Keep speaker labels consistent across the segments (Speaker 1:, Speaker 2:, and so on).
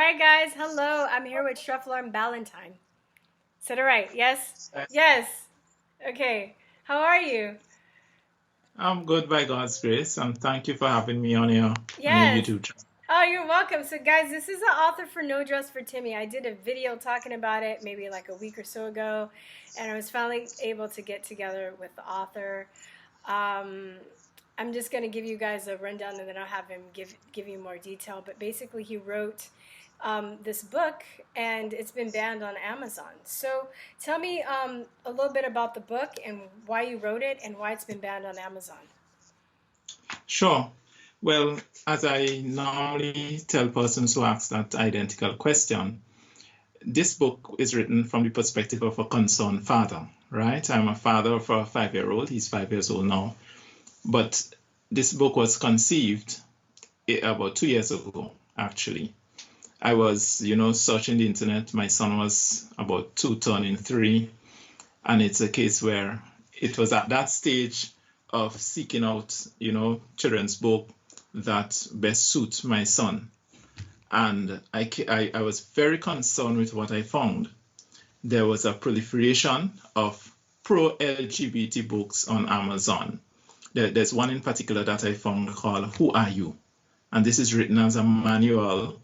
Speaker 1: right, guys. Hello. I'm here with Shefflorn Ballantyne. Said it right. Yes? Yes. Okay. How are you?
Speaker 2: I'm good by God's grace, and thank you for having me on your
Speaker 1: Yes.
Speaker 2: YouTube channel.
Speaker 1: Oh, you're welcome. So, guys, this is the author for No Dress for Timmy. I did a video talking about it maybe like a week or so ago, and I was finally able to get together with the author. Um, I'm just going to give you guys a rundown, and then I'll have him give you more detail. But basically, he wrote this book, and it's been banned on Amazon. So, tell me a little bit about the book and why you wrote it, and why it's been banned on Amazon.
Speaker 2: Sure. Well, as I normally tell persons who ask that identical question, this book is written from the perspective of a concerned father, right? I'm a father of a 5-year-old. He's 5 years old now. But this book was conceived about 2 years ago, actually. I was, searching the internet. My son was about 2, turning 3. And it's a case where it was at that stage of seeking out, children's book that best suit my son. And I was very concerned with what I found. There was a proliferation of pro-LGBT books on Amazon. There's one in particular that I found called Who Are You? And this is written as a manual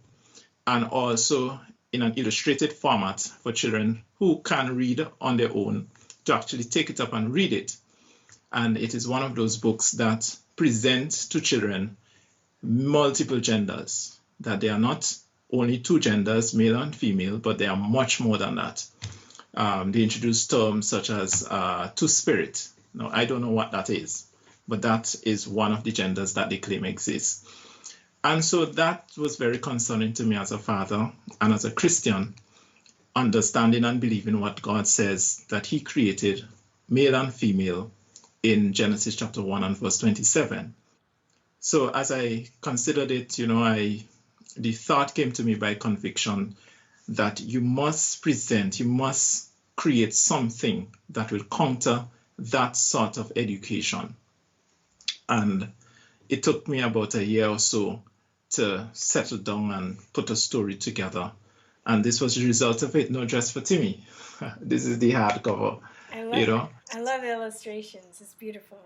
Speaker 2: and also in an illustrated format for children who can read on their own to actually take it up and read it. And it is one of those books that present to children multiple genders, that they are not only 2 genders, male and female, but they are much more than that. They introduce terms such as two-spirit. Now, I don't know what that is, but that is one of the genders that they claim exists. And so that was very concerning to me as a father and as a Christian, understanding and believing what God says, that he created male and female in Genesis chapter 1 and verse 27. So as I considered it, the thought came to me by conviction that you must create something that will counter that sort of education. And it took me about a year or so to settle down and put a story together. And this was the result of it, No Dress for Timmy. This is the hardcover.
Speaker 1: I love the illustrations. It's beautiful.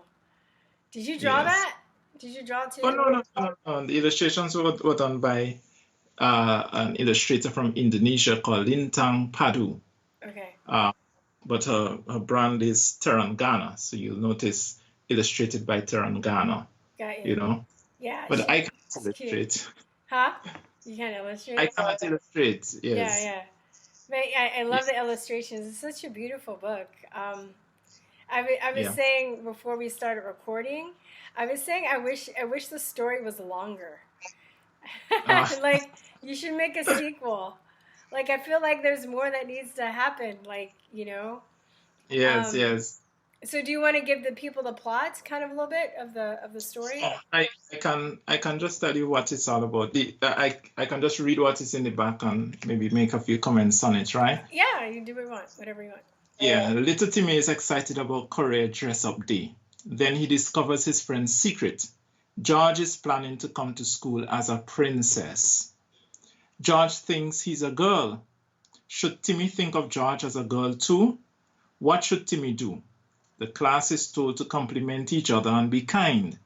Speaker 1: Did you draw that? Did you draw it too?
Speaker 2: Oh, no. The illustrations were done by an illustrator from Indonesia called Lintang Padu.
Speaker 1: Okay.
Speaker 2: But her brand is Terangana, so you'll notice illustrated by Terangana.
Speaker 1: Got you. Yeah.
Speaker 2: But I can't illustrate.
Speaker 1: Cute. Huh? You can't illustrate?
Speaker 2: I can't illustrate, yes.
Speaker 1: Yeah. But I love the illustrations. It's such a beautiful book. I was saying before we started recording, I wish the story was longer. Like, you should make a sequel. Like, I feel like there's more that needs to happen. Like,
Speaker 2: Yes.
Speaker 1: So do you want to give the people the plot, kind of a little bit of the story?
Speaker 2: I can just tell you what it's all about. I can just read what is in the back and maybe make a few comments on it, right?
Speaker 1: Yeah, you do what you want, whatever you want.
Speaker 2: Yeah, little Timmy is excited about Korea dress-up day. Then he discovers his friend's secret. George is planning to come to school as a princess. George thinks he's a girl. Should Timmy think of George as a girl too? What should Timmy do? The class is told to compliment each other and be kind.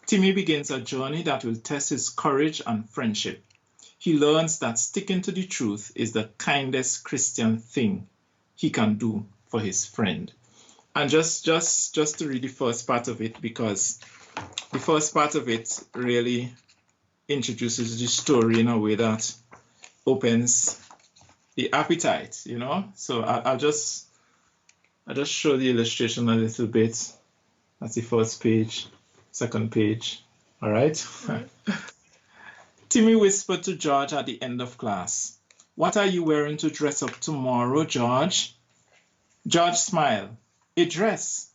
Speaker 2: Timmy begins a journey that will test his courage and friendship. He learns that sticking to the truth is the kindest Christian thing he can do for his friend. And just to read the first part of it, because the first part of it really introduces the story in a way that opens the appetite, So I'll just show the illustration a little bit. That's the first page, second page. All right. Mm-hmm. Timmy whispered to George at the end of class, "What are you wearing to dress up tomorrow, George?" George smiled. "A dress.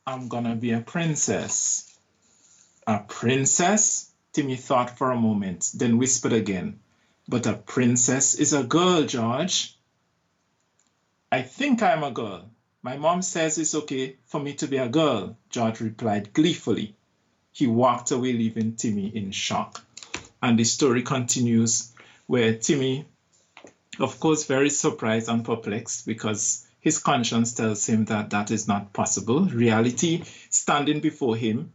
Speaker 2: I'm gonna be a princess." "A princess?" Timmy thought for a moment, then whispered again, "But a princess is a girl, George." "I think I'm a girl. My mom says it's okay for me to be a girl," George replied gleefully. He walked away, leaving Timmy in shock. And the story continues where Timmy, of course, very surprised and perplexed because his conscience tells him that that is not possible. Reality standing before him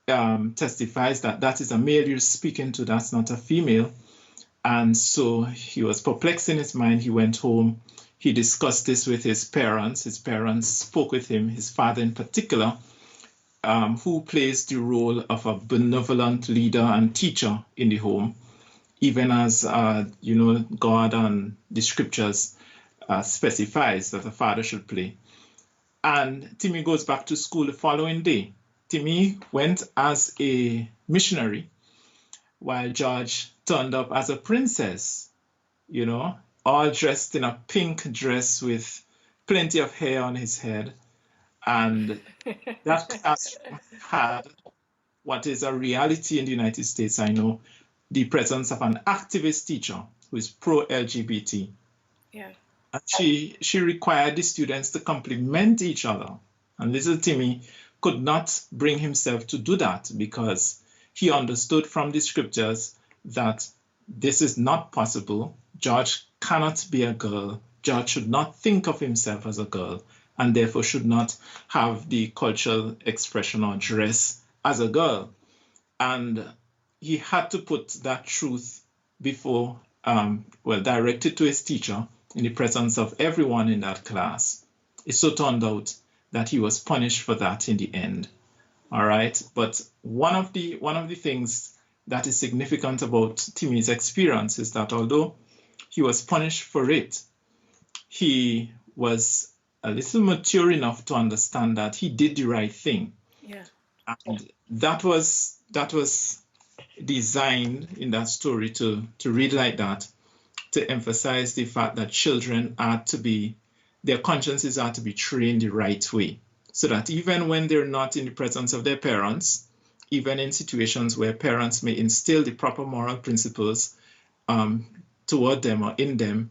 Speaker 2: testifies that that is a male you're speaking to, that's not a female. And so he was perplexed in his mind. He went home. He discussed this with his parents. His parents spoke with him, his father in particular, who plays the role of a benevolent leader and teacher in the home, even as, God and the scriptures specifies that a father should play. And Timmy goes back to school the following day. Timmy went as a missionary, while George turned up as a princess, all dressed in a pink dress with plenty of hair on his head. And that classroom had what is a reality in the United States, I know, the presence of an activist teacher who is pro-LGBT.
Speaker 1: Yeah.
Speaker 2: And she required the students to complement each other. And little Timmy could not bring himself to do that because he understood from the scriptures that this is not possible. George cannot be a girl. George should not think of himself as a girl and therefore should not have the cultural expression or dress as a girl. And he had to put that truth before, directed to his teacher in the presence of everyone in that class. It so turned out that he was punished for that in the end. All right. But one of the things that is significant about Timmy's experience is that although he was punished for it, he was a little mature enough to understand that he did the right thing.
Speaker 1: Yeah.
Speaker 2: And that was designed in that story to read like that, to emphasize the fact that children are to be, their consciences are to be trained the right way, so that even when they're not in the presence of their parents, even in situations where parents may instill the proper moral principles toward them or in them,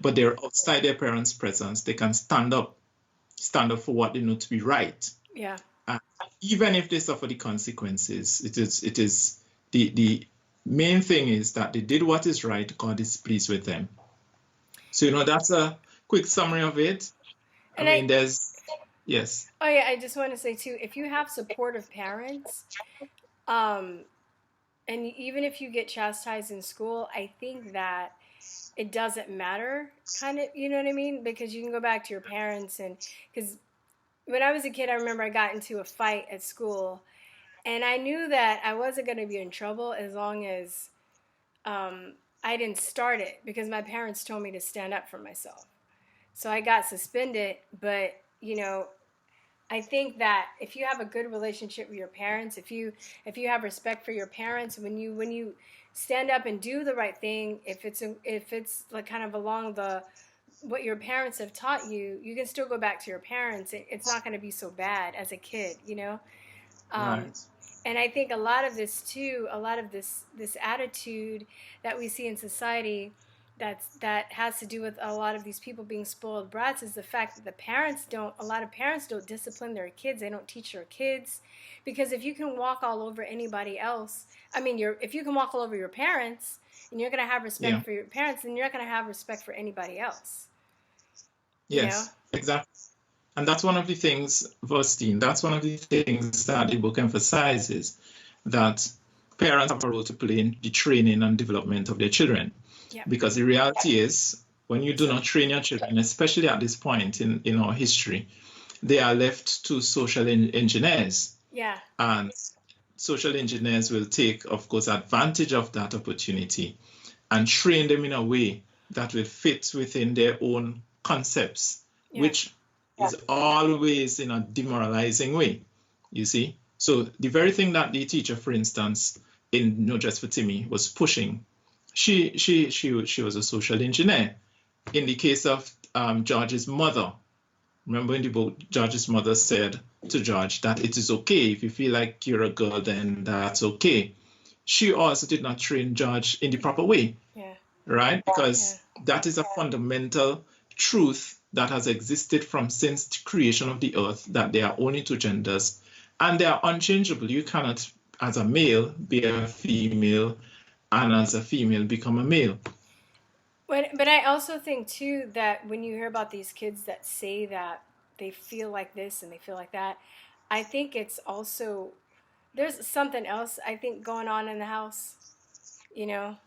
Speaker 2: but they're outside their parents' presence, they can stand up for what they know to be right.
Speaker 1: Yeah.
Speaker 2: Even if they suffer the consequences, it is the main thing is that they did what is right. God is pleased with them. So that's a quick summary of it. Yes.
Speaker 1: Oh yeah, I just want to say too, if you have supportive parents, and even if you get chastised in school, I think that it doesn't matter, kind of, you know what I mean? Because you can go back to your parents, and because when I was a kid, I remember I got into a fight at school, and I knew that I wasn't going to be in trouble as long as I didn't start it, because my parents told me to stand up for myself. So I got suspended, but I think that if you have a good relationship with your parents, if you have respect for your parents, when you stand up and do the right thing, if it's like kind of along what your parents have taught you, you can still go back to your parents. It's not going to be so bad as a kid,
Speaker 2: Right.
Speaker 1: And I think a lot of this too, a lot of this attitude that we see in society that has to do with a lot of these people being spoiled brats is the fact that a lot of parents don't discipline their kids. They don't teach their kids, because if you can walk all over anybody else, if you can walk all over your parents and you're going to have respect for your parents, then you're not going to have respect for anybody else.
Speaker 2: Yes, exactly. And that's one of the things, Vostine, that's one of the things that the book emphasizes, that parents have a role to play in the training and development of their children.
Speaker 1: Yeah.
Speaker 2: Because the reality is, when you do not train your children, especially at this point in our history, they are left to social engineers.
Speaker 1: Yeah.
Speaker 2: And social engineers will take, of course, advantage of that opportunity and train them in a way that will fit within their own concepts, which is always in a demoralizing way, you see. So the very thing that the teacher, for instance, in No Dress for Timmy was pushing, she was a social engineer. In the case of George's mother, remember in the book, George's mother said to George that it is okay if you feel like you're a girl, then that's okay. She also did not train George in the proper way, right? Because that is a fundamental truth that has existed from since the creation of the earth, that there are only two genders and they are unchangeable. You cannot, as a male, be a female, and as a female become a male.
Speaker 1: But I also think too that when you hear about these kids that say that they feel like this and they feel like that, I think it's also there's something else I think going on in the house. You know,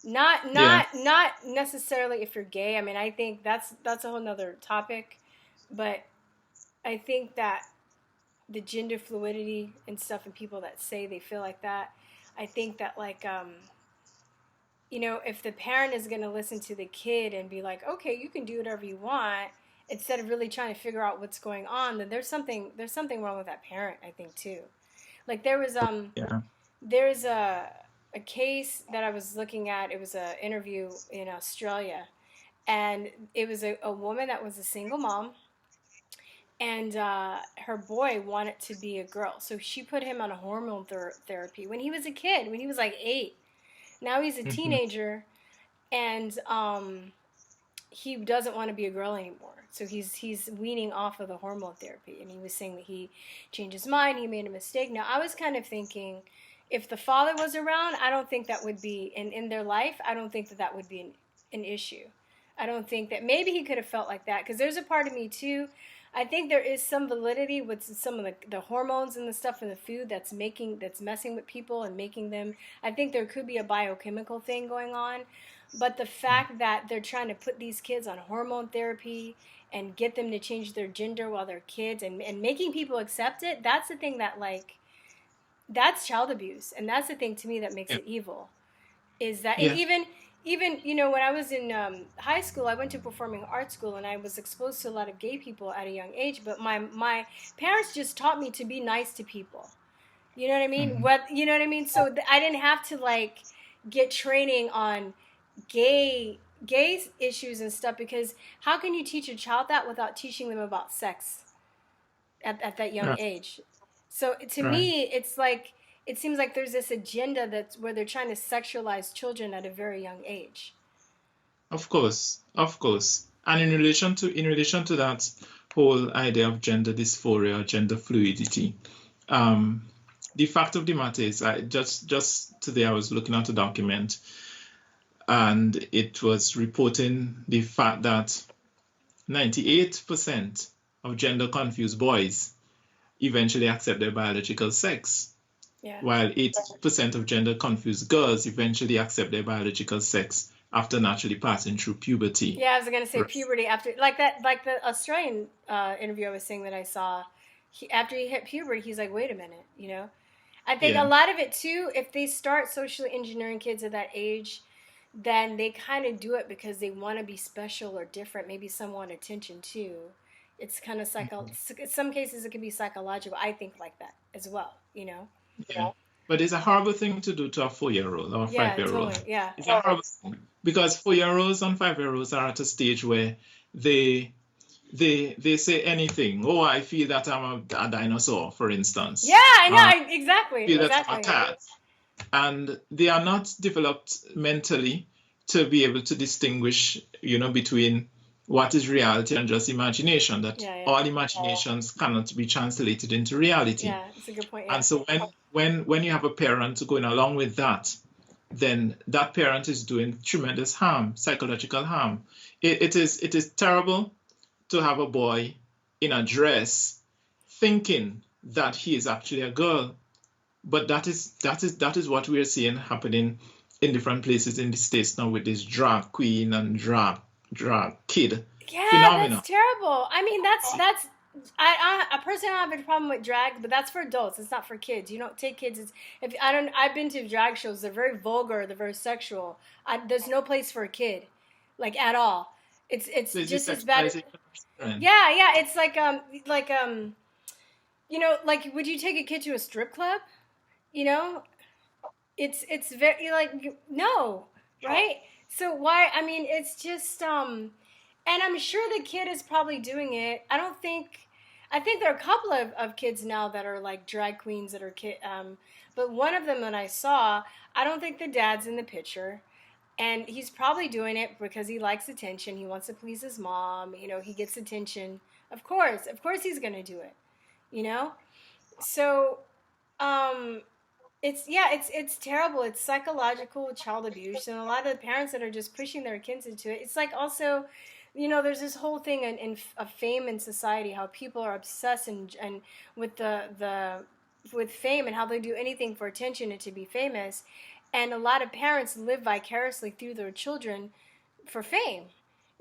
Speaker 1: not
Speaker 2: Yeah,
Speaker 1: not not necessarily if you're gay. I mean, I think that's a whole nother topic, but I think that the gender fluidity and stuff and people that say they feel like that, I think that like if the parent is going to listen to the kid and be like, okay, you can do whatever you want, instead of really trying to figure out what's going on, then there's something wrong with that parent, I think too. Like
Speaker 2: yeah.
Speaker 1: there's a case that I was looking at. It was an interview in Australia, and it was a woman that was a single mom, and her boy wanted to be a girl, so she put him on a hormone therapy when he was a kid, when he was like 8. Now he's a
Speaker 2: Hmm.
Speaker 1: teenager, and he doesn't want to be a girl anymore. So he's weaning off of the hormone therapy, and he was saying that he changed his mind. He made a mistake. Now I was kind of thinking, if the father was around, I don't think that would be in their life. I don't think that that would be an issue. I don't think that maybe he could have felt like that, because there's a part of me too. I think there is some validity with some of the hormones and the stuff in the food that's messing with people and making them. I think there could be a biochemical thing going on, but the fact that they're trying to put these kids on hormone therapy and get them to change their gender while they're kids, and making people accept it, that's the thing that, like, that's child abuse. And that's the thing to me that makes
Speaker 2: Yeah,
Speaker 1: it evil. Is that, and
Speaker 2: yeah.
Speaker 1: even when I was in high school, I went to performing arts school, and I was exposed to a lot of gay people at a young age. But my parents just taught me to be nice to people. You know what I mean?
Speaker 2: Hmm.
Speaker 1: What you know what I mean? So I didn't have to like get training on gay gay issues and stuff, because how can you teach a child that without teaching them about sex at that young
Speaker 2: Right,
Speaker 1: age? So to
Speaker 2: right.
Speaker 1: me, it's like it seems like there's this agenda that's where they're trying to sexualize children at a very young age.
Speaker 2: Of course, of course. And in relation to that whole idea of gender dysphoria, gender fluidity, um, the fact of the matter is, I just today I was looking at a document, and it was reporting the fact that 98% of gender confused boys eventually accept their biological sex,
Speaker 1: Yeah.
Speaker 2: while 80% of gender confused girls eventually accept their biological sex after naturally passing through puberty.
Speaker 1: Yeah, I was gonna say
Speaker 2: Right.
Speaker 1: puberty after, like that, like the Australian interview I was saying that I saw. After he hit puberty, he's like, wait a minute, I think a
Speaker 2: Yeah.
Speaker 1: lot of it too, if they start socially engineering kids at that age, then they kind of do it because they want to be special or different. Maybe some want attention too. It's kind of
Speaker 2: Mhm.
Speaker 1: in some cases it can be psychological. I think like that as well.
Speaker 2: Yeah. But it's a horrible thing to do to a 4-year-old or a
Speaker 1: Yeah,
Speaker 2: 5-year-old.
Speaker 1: totally. Yeah.
Speaker 2: It's a horrible thing because 4-year-olds and 5-year-olds are at a stage where they they say anything. Oh, I feel that I'm a dinosaur, for
Speaker 1: Yeah,
Speaker 2: instance.
Speaker 1: I know.
Speaker 2: I feel that I'm a
Speaker 1: Exactly.
Speaker 2: cat. And they are not developed mentally to be able to distinguish, between what is reality and just imagination, that
Speaker 1: Yeah, yeah.
Speaker 2: all imaginations cannot be translated into reality.
Speaker 1: Yeah, it's a good point.
Speaker 2: And
Speaker 1: Yeah.
Speaker 2: so when you have a parent going along with that, then that parent is doing tremendous harm, psychological harm. It is terrible to have a boy in a dress thinking that he is actually a girl, but that is what we are seeing happening in different places in the States now with this drag queen and drag kid
Speaker 1: Yeah, that's
Speaker 2: phenomenon.
Speaker 1: terrible. I mean, that's I personally don't have a problem with drag, but that's for adults. It's not for kids. You don't take kids. If I don't, I've been to drag shows. They're very vulgar. They're very sexual. There's no place for a kid, like at all. It's
Speaker 2: So it's the
Speaker 1: just as bad.
Speaker 2: sexualization of children.
Speaker 1: Yeah, yeah. It's like would you take a kid to a strip club? You know, it's very like no, right? So why? I mean, it's just and I'm sure the kid is probably doing it. I think there are a couple of kids now that are like drag queens that are but one of them that I saw, I don't think the dad's in the picture. And he's probably doing it because he likes attention. He wants to please his mom. He gets attention. Of course he's going to do it, you know? So, um, It's terrible. It's psychological child abuse, and a lot of the parents that are just pushing their kids into it. It's like also, there's this whole thing of fame in society, how people are obsessed and with the with fame and how they do anything for attention and to be famous, and a lot of parents live vicariously through their children for fame.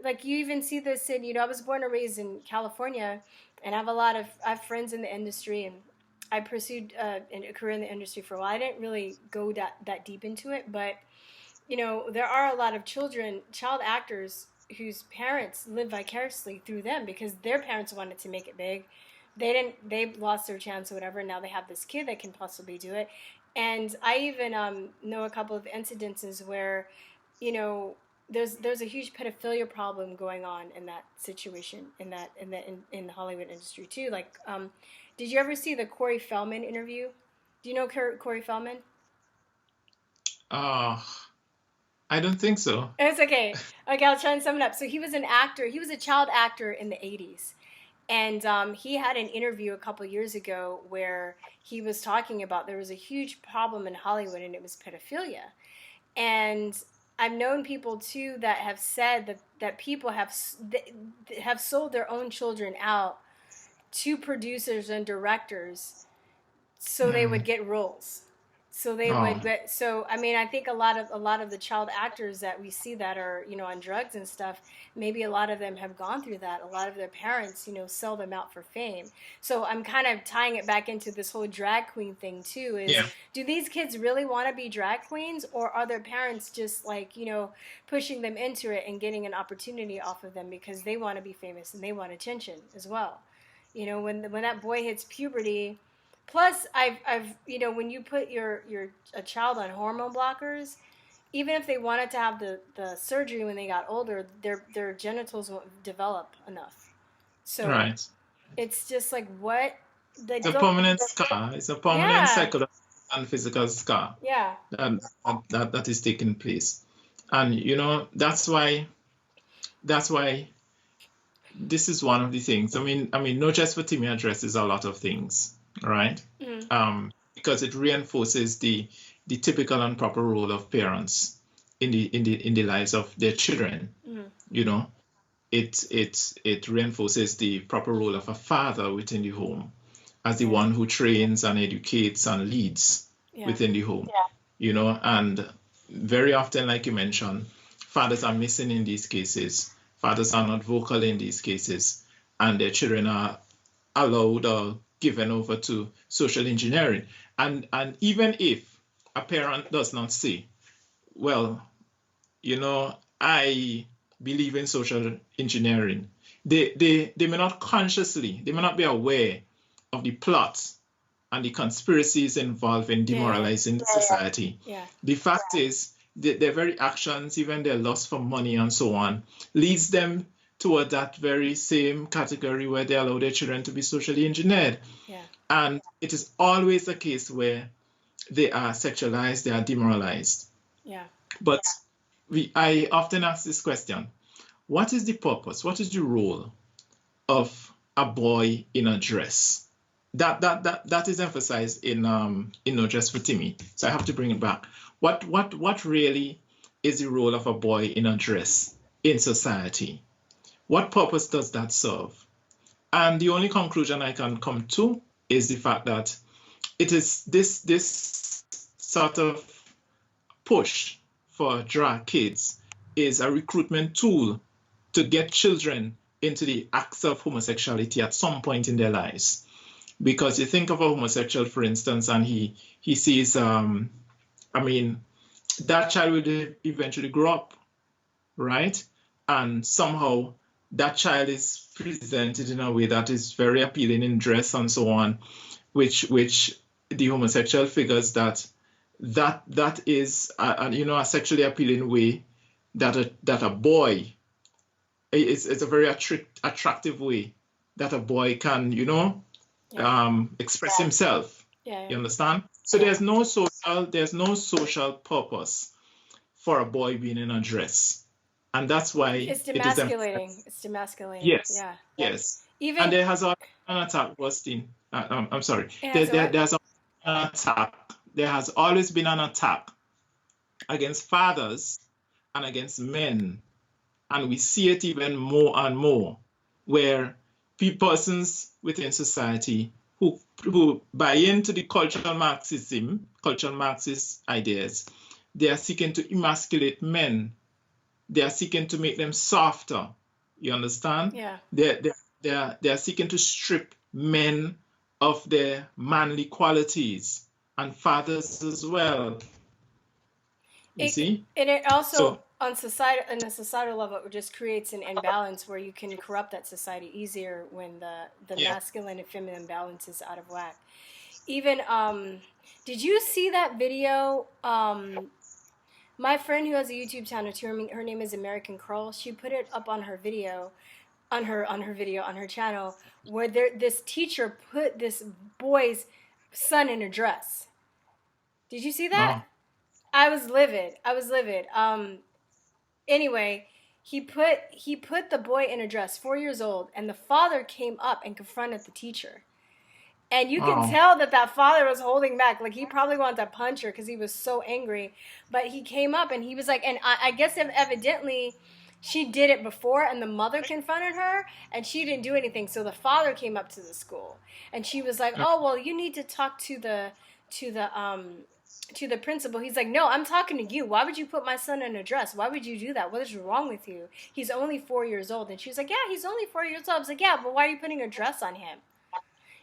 Speaker 1: Like you even see this in, I was born and raised in California, and I have friends in the industry, and I pursued a career in the industry for a while. I didn't really go that deep into it, but there are a lot of child actors whose parents live vicariously through them because their parents wanted to make it big. They lost their chance or whatever. And now they have this kid that can possibly do it. And I even know a couple of incidences where, there's a huge pedophilia problem going on in that situation in the Hollywood industry too. Like, did you ever see the Corey Feldman interview? Do you know Corey Feldman?
Speaker 2: I don't think so.
Speaker 1: It's okay. Okay, I'll try and sum it up. So he was an actor. He was a child actor in the 80s. And he had an interview a couple years ago where he was talking about there was a huge problem in Hollywood, and it was pedophilia. And I've known people, too, that have said that people have sold their own children out to producers and directors so they would get roles. So they would get, so I mean, I think a lot of the child actors that we see that are, on drugs and stuff, maybe a lot of them have gone through that. A lot of their parents, sell them out for fame. So I'm kind of tying it back into this whole drag queen thing too, is do these kids really want to be drag queens, or are their parents just like, pushing them into it and getting an opportunity off of them because they want to be famous and they want attention as well? When that boy hits puberty. Plus, I've when you put a child on hormone blockers, even if they wanted to have the surgery when they got older, their genitals won't develop enough. So it's just like what
Speaker 2: it's a permanent scar. It's a permanent psychological and physical scar.
Speaker 1: Yeah.
Speaker 2: That is taking place, and that's why this is one of the things. I mean, No Just for Timmy addresses a lot of things. Right? Because it reinforces the typical and proper role of parents in the lives of their children. It reinforces the proper role of a father within the home as the one who trains and educates and leads within the home. And very often, like you mentioned, fathers are missing in these cases. Fathers are not vocal in these cases, and their children are allowed or given over to social engineering. And even if a parent does not say, well, I believe in social engineering, they may not consciously, they may not be aware of the plots and the conspiracies involved in demoralizing the society. The fact is that their very actions, even their lust for money and so on, leads them toward that very same category where they allow their children to be socially engineered. And it is always the case where they are sexualized, they are demoralized. But I often ask this question: what is the purpose? What is the role of a boy in a dress? That is emphasized in No Just for Timmy. So I have to bring it back. What really is the role of a boy in a dress in society? What purpose does that serve? And the only conclusion I can come to is the fact that it is this sort of push for drag kids is a recruitment tool to get children into the acts of homosexuality at some point in their lives. Because you think of a homosexual, for instance, and he sees, that child will eventually grow up, right? And somehow that child is presented in a way that is very appealing in dress and so on, which the homosexual figures that is a sexually appealing way that a boy it's a very attractive way that a boy can express himself. You understand? So there's no social purpose for a boy being in a dress. And that's why
Speaker 1: it's demasculating. It's demasculating.
Speaker 2: Yes.
Speaker 1: Yeah.
Speaker 2: Yes.
Speaker 1: Even
Speaker 2: and there has an attack, Rustin. I'm sorry. There's an attack there has always been an attack against fathers and against men. And we see it even more and more, where persons within society who buy into the cultural Marxist ideas, they are seeking to emasculate men. They are seeking to make them softer. You understand?
Speaker 1: Yeah.
Speaker 2: They are seeking to strip men of their manly qualities, and fathers as well. You see?
Speaker 1: And it also, on a societal level, it just creates an imbalance where you can corrupt that society easier when the masculine and feminine balance is out of whack. Even, did you see that video? My friend who has a YouTube channel, her name is American Curl. She put it up on her video, on her channel, where this teacher put this boy's son in a dress. Did you see that?
Speaker 2: No.
Speaker 1: I was livid. Anyway, he put the boy in a dress, 4 years old, and the father came up and confronted the teacher. And you can tell that father was holding back. Like, he probably wanted to punch her because he was so angry. But he came up and he was like, and I guess evidently she did it before and the mother confronted her and she didn't do anything. So the father came up to the school and she was like, oh, well, you need to talk to the principal. He's like, no, I'm talking to you. Why would you put my son in a dress? Why would you do that? What is wrong with you? He's only 4 years old. And she's like, yeah, he's only 4 years old. I was like, yeah, but why are you putting a dress on him?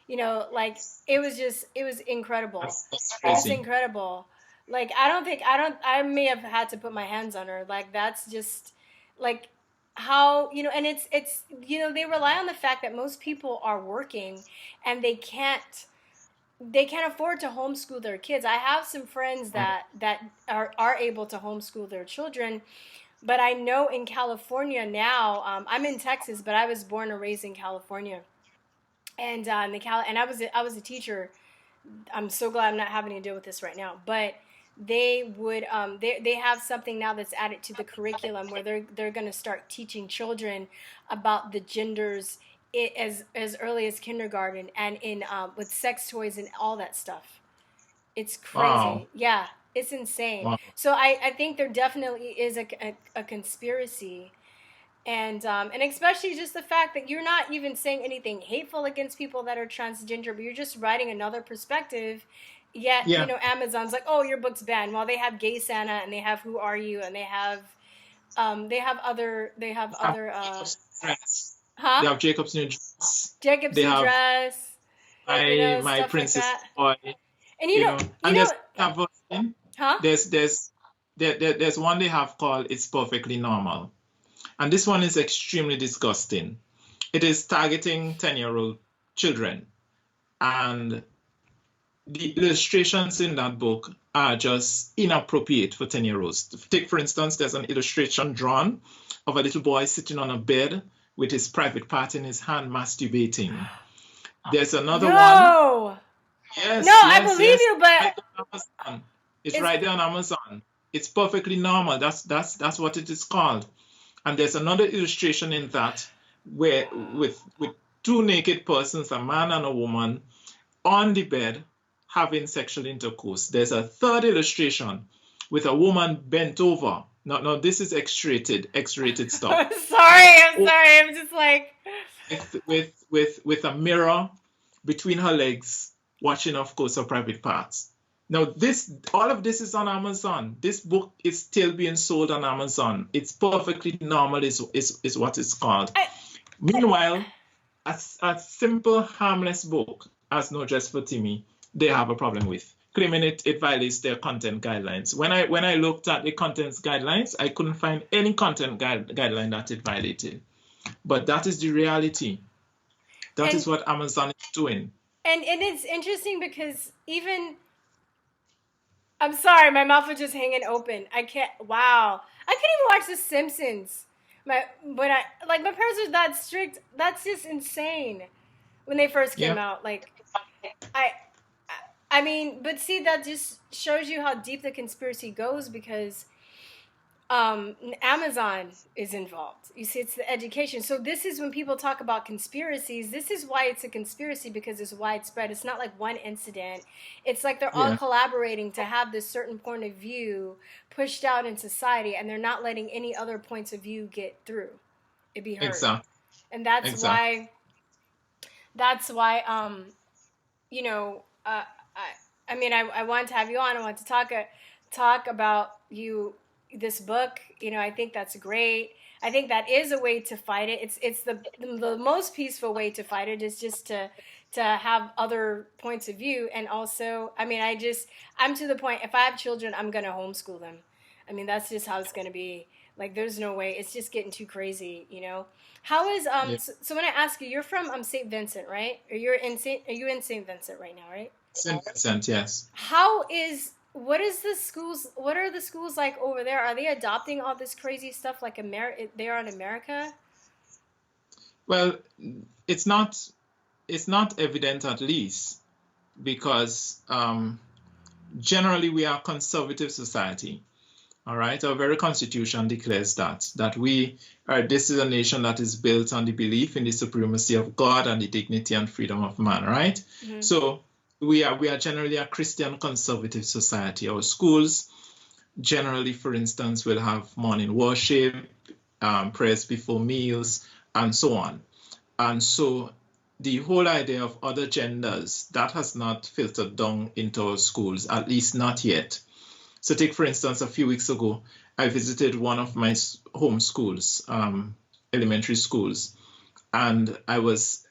Speaker 1: You know, like, it was incredible.
Speaker 2: That's
Speaker 1: It was
Speaker 2: crazy.
Speaker 1: incredible. Like, I may have had to put my hands on her. Like, that's just, like, how, you know, and it's, you know, they rely on the fact that most people are working and they can't afford to homeschool their kids. I have some friends that are able to homeschool their children, but I know in California now, I'm in Texas, but I was born and raised in California. And I was a teacher. I'm so glad I'm not having to deal with this right now. But they would they have something now that's added to the curriculum where they're going to start teaching children about the genders as early as kindergarten and in with sex toys and all that stuff. It's crazy.
Speaker 2: Wow.
Speaker 1: Yeah, it's insane.
Speaker 2: Wow.
Speaker 1: So I think there definitely is a conspiracy. And especially just the fact that you're not even saying anything hateful against people that are transgender, but you're just writing another perspective. Yet,
Speaker 2: Yeah.
Speaker 1: you know, Amazon's like, oh, your book's banned. Well, they have Gay Santa and they have Who Are You and they have other
Speaker 2: Dress.
Speaker 1: huh?
Speaker 2: They have Jacob's New Dress.
Speaker 1: Jacob's
Speaker 2: They
Speaker 1: New
Speaker 2: have
Speaker 1: Dress, you know,
Speaker 2: my
Speaker 1: stuff
Speaker 2: Princess
Speaker 1: like that.
Speaker 2: Boy.
Speaker 1: And
Speaker 2: And there's another version.
Speaker 1: huh?
Speaker 2: There's one they have called It's Perfectly Normal. And this one is extremely disgusting. It is targeting 10-year-old children. And the illustrations in that book are just inappropriate for 10-year-olds. Take, for instance, there's an illustration drawn of a little boy sitting on a bed with his private part in his hand masturbating. There's another one.
Speaker 1: No.
Speaker 2: Yes,
Speaker 1: No, I
Speaker 2: yes,
Speaker 1: believe
Speaker 2: yes.
Speaker 1: you, but
Speaker 2: Right there on Amazon. It's right there on Amazon. It's perfectly normal. That's what it is called. And there's another illustration in that where with two naked persons, a man and a woman, on the bed having sexual intercourse. There's a third illustration with a woman bent over. No, this is X-rated stuff.
Speaker 1: I'm sorry. I'm just like
Speaker 2: with a mirror between her legs, watching, of course, her private parts. Now, all of this is on Amazon. This book is still being sold on Amazon. It's perfectly normal, is what it's called. Meanwhile, a simple, harmless book, as No Dress for Timmy, they have a problem with, claiming it violates their content guidelines. When I looked at the content guidelines, I couldn't find any content guideline that it violated. But that is the reality. That is what Amazon is doing.
Speaker 1: And it's interesting because I'm sorry, my mouth was just hanging open. I can't even watch The Simpsons. My parents are that strict. That's just insane. When they first came out, like, I mean, but see, that just shows you how deep the conspiracy goes because Amazon is involved. You see, it's the education. So this is when people talk about conspiracies. This is why it's a conspiracy, because it's widespread. It's not like one incident. It's like they're all
Speaker 2: Yeah,
Speaker 1: collaborating to have this certain point of view pushed out in society, and they're not letting any other points of view get through. It be heard.
Speaker 2: exactly,
Speaker 1: And that's
Speaker 2: exactly.
Speaker 1: why. That's why. You know. I mean, I wanted to have you on. I want to talk about this book. You know, I think that's great. I think that is a way to fight it. It's the most peaceful way to fight it is just to have other points of view. And also, I mean, I'm to the point, if I have children, I'm gonna homeschool them. I mean, that's just how it's gonna be. Like, there's no way. It's just getting too crazy, you know. How is
Speaker 2: Yeah.
Speaker 1: so when I ask you, you're from St. Vincent, right? Or are you in St. Vincent right now, right?
Speaker 2: St. Vincent, yes.
Speaker 1: What are the schools like over there? Are they adopting all this crazy stuff like they are in America?
Speaker 2: Well, it's not it's not evident, at least, because generally we are a conservative society. All right, our very constitution declares that this is a nation that is built on the belief in the supremacy of God and the dignity and freedom of man. Right.
Speaker 1: Mm-hmm.
Speaker 2: So we are generally a Christian conservative society. Our schools generally, for instance, will have morning worship, prayers before meals, and so on. And so the whole idea of other genders, that has not filtered down into our schools, at least not yet. So take, for instance, a few weeks ago, I visited one of my home schools, elementary schools, and I was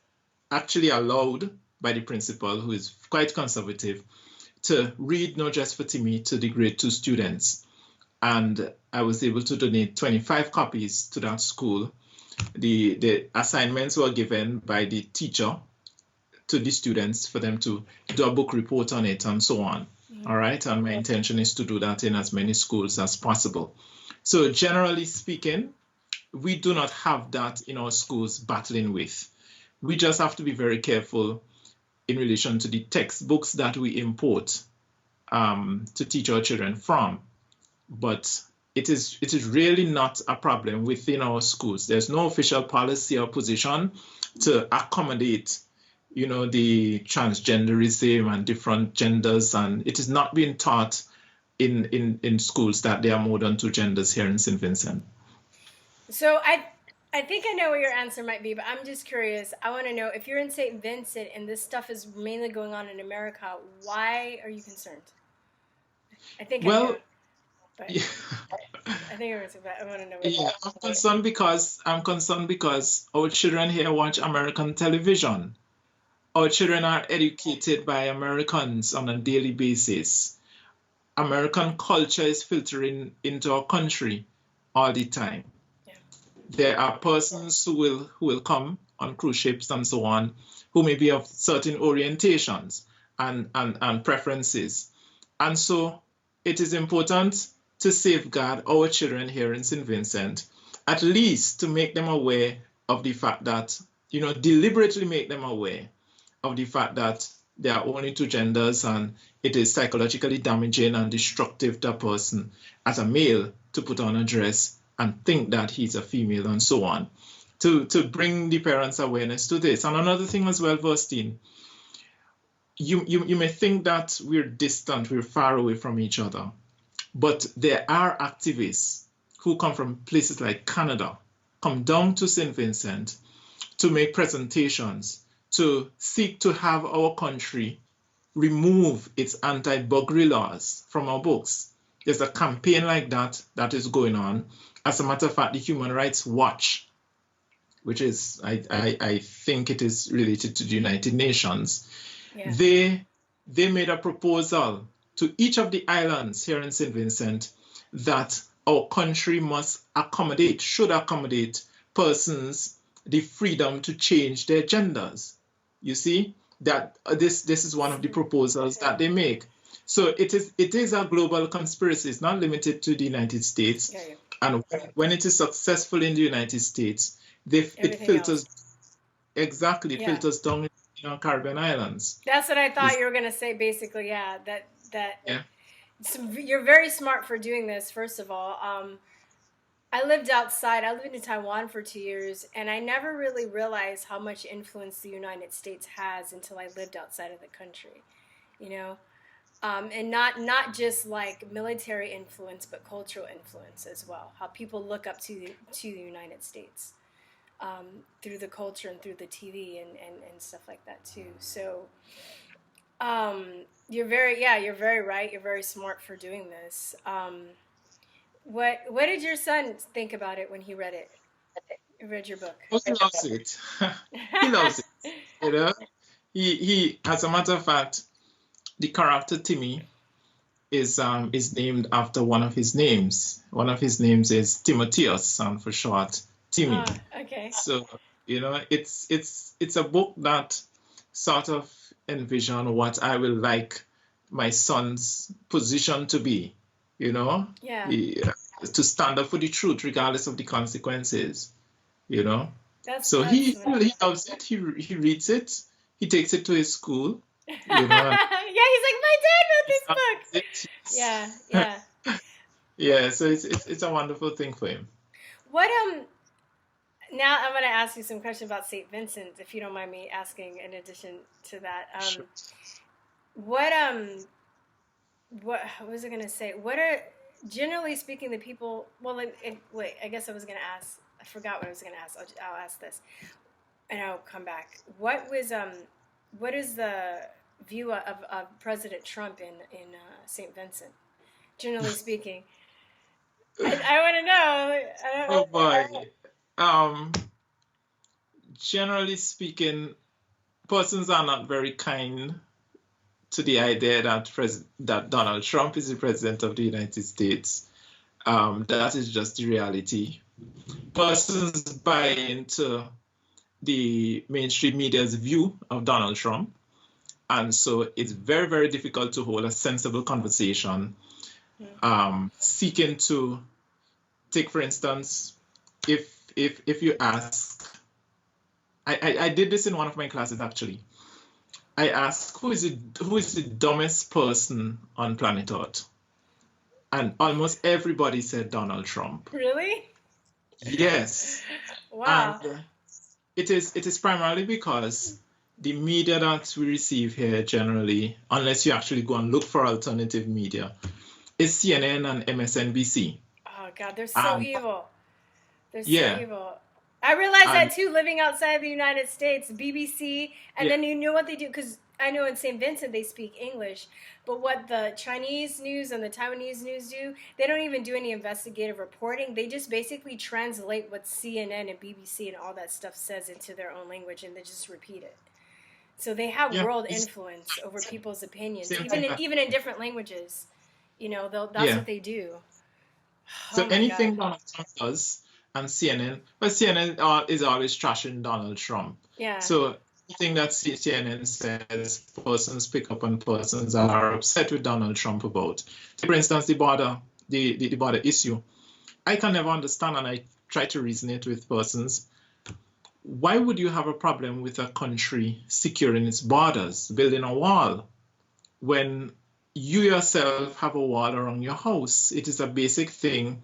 Speaker 2: actually allowed by the principal, who is quite conservative, to read No Dress for Timmy to the grade 2 students. And I was able to donate 25 copies to that school. The assignments were given by the teacher to the students for them to do a book report on it and so on. Mm-hmm. All right. And my intention is to do that in as many schools as possible. So generally speaking, we do not have that in our schools battling with. We just have to be very careful in relation to the textbooks that we import to teach our children from. But it is really not a problem within our schools. There's no official policy or position to accommodate, the transgenderism and different genders, and it is not being taught in schools that there are more than two genders here in St. Vincent.
Speaker 1: So I think I know what your answer might be, but I'm just curious. I want to know, if you're in St. Vincent and this stuff is mainly going on in America, why are you concerned? I think I know. But yeah. I think I want to know.
Speaker 2: Yeah, I'm concerned because our children here watch American television. Our children are educated by Americans on a daily basis. American culture is filtering into our country all the time. Yeah. There are persons who will come on cruise ships and so on, who may be of certain orientations and preferences. And so it is important to safeguard our children here in St. Vincent, at least to make them aware of the fact that, deliberately make them aware of the fact that there are only two genders, and it is psychologically damaging and destructive to a person as a male to put on a dress and think that he's a female and so on, to bring the parents' awareness to this. And another thing as well, Verstine, you may think that we're distant, we're far away from each other. But there are activists who come from places like Canada, come down to St. Vincent to make presentations, to seek to have our country remove its anti-buggery laws from our books. There's a campaign like that is going on. As a matter of fact, the Human Rights Watch, which is, I think it is related to the United Nations, yeah. They made a proposal to each of the islands here in St. Vincent that our country should accommodate persons the freedom to change their genders. You see, that this is one of the proposals that they make. So it is a global conspiracy. It's not limited to the United States. Yeah. And when it is successful in the United States, it filters filters down in Caribbean islands.
Speaker 1: That's what I thought you were going to say, basically. Yeah, that yeah. You're very smart for doing this, first of all. I lived outside. I lived in Taiwan for 2 years, and I never really realized how much influence the United States has until I lived outside of the country, you know, and not just like military influence, but cultural influence as well. How people look up to the United States through the culture and through the TV and stuff like that too. So you're very right. You're very smart for doing this. What did your son think about it when he read it? He read your book.
Speaker 2: Oh, he loves it. He loves it. You know, as a matter of fact, the character Timmy is named after one of his names. One of his names is Timotheus, and for short, Timmy.
Speaker 1: Okay.
Speaker 2: So, you know, it's a book that sort of envision what I will like my son's position to be, you know?
Speaker 1: Yeah.
Speaker 2: To stand up for the truth regardless of the consequences, you know?
Speaker 1: So
Speaker 2: he loves it. He reads it. He takes it to his school. You know?
Speaker 1: Yeah, he's like, my dad wrote this book. Yeah.
Speaker 2: Yeah, so it's a wonderful thing for him.
Speaker 1: What now I'm gonna ask you some questions about St. Vincent, if you don't mind me asking in addition to that.
Speaker 2: Sure.
Speaker 1: What was I gonna say? What are, generally speaking, the people, well, wait, I guess I was gonna ask, I forgot what I was gonna ask. I'll ask this and I'll come back. What is the view of President Trump in St. Vincent, generally speaking? I want to know.
Speaker 2: Oh boy. Generally speaking, persons are not very kind to the idea that Donald Trump is the president of the United States. That is just the reality. Persons buy into the mainstream media's view of Donald Trump, and so it's very, very difficult to hold a sensible conversation. Seeking to take, for instance, if you ask, I did this in one of my classes actually. I asked who is the dumbest person on planet Earth, and almost everybody said Donald Trump.
Speaker 1: Really?
Speaker 2: Yes.
Speaker 1: Wow.
Speaker 2: And it is primarily because the media that we receive here generally, unless you actually go and look for alternative media, is CNN and MSNBC.
Speaker 1: Oh God, they're so evil. They're so evil. I realized that too, living outside the United States, BBC, and then you know what they do, because I know in St. Vincent they speak English, but what the Chinese news and the Taiwanese news do, they don't even do any investigative reporting. They just basically translate what CNN and BBC and all that stuff says into their own language, and they just repeat it. So they have world influence over people's opinions, even in different languages. You know, that's what they do.
Speaker 2: So anything Donald Trump does, and CNN, but CNN is always trashing Donald Trump.
Speaker 1: Yeah.
Speaker 2: So anything that CNN says, persons pick up on persons are upset with Donald Trump about. For instance, the border issue. I can never understand, and I try to reason it with persons. Why would you have a problem with a country securing its borders, building a wall, when you yourself have a wall around your house? It is a basic thing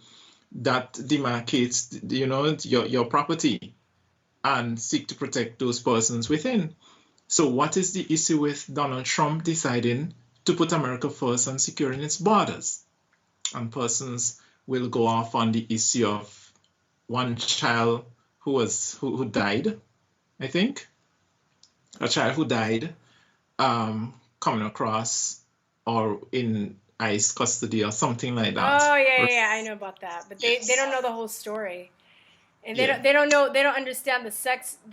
Speaker 2: that demarcates, you know, your property, and seek to protect those persons within. So what is the issue with Donald Trump deciding to put America first and securing its borders? And persons will go off on the issue of one child who died, I think, a child who died coming across or in ICE custody or something like that.
Speaker 1: Oh yeah, I know about that, but they don't know the whole story, and they don't understand the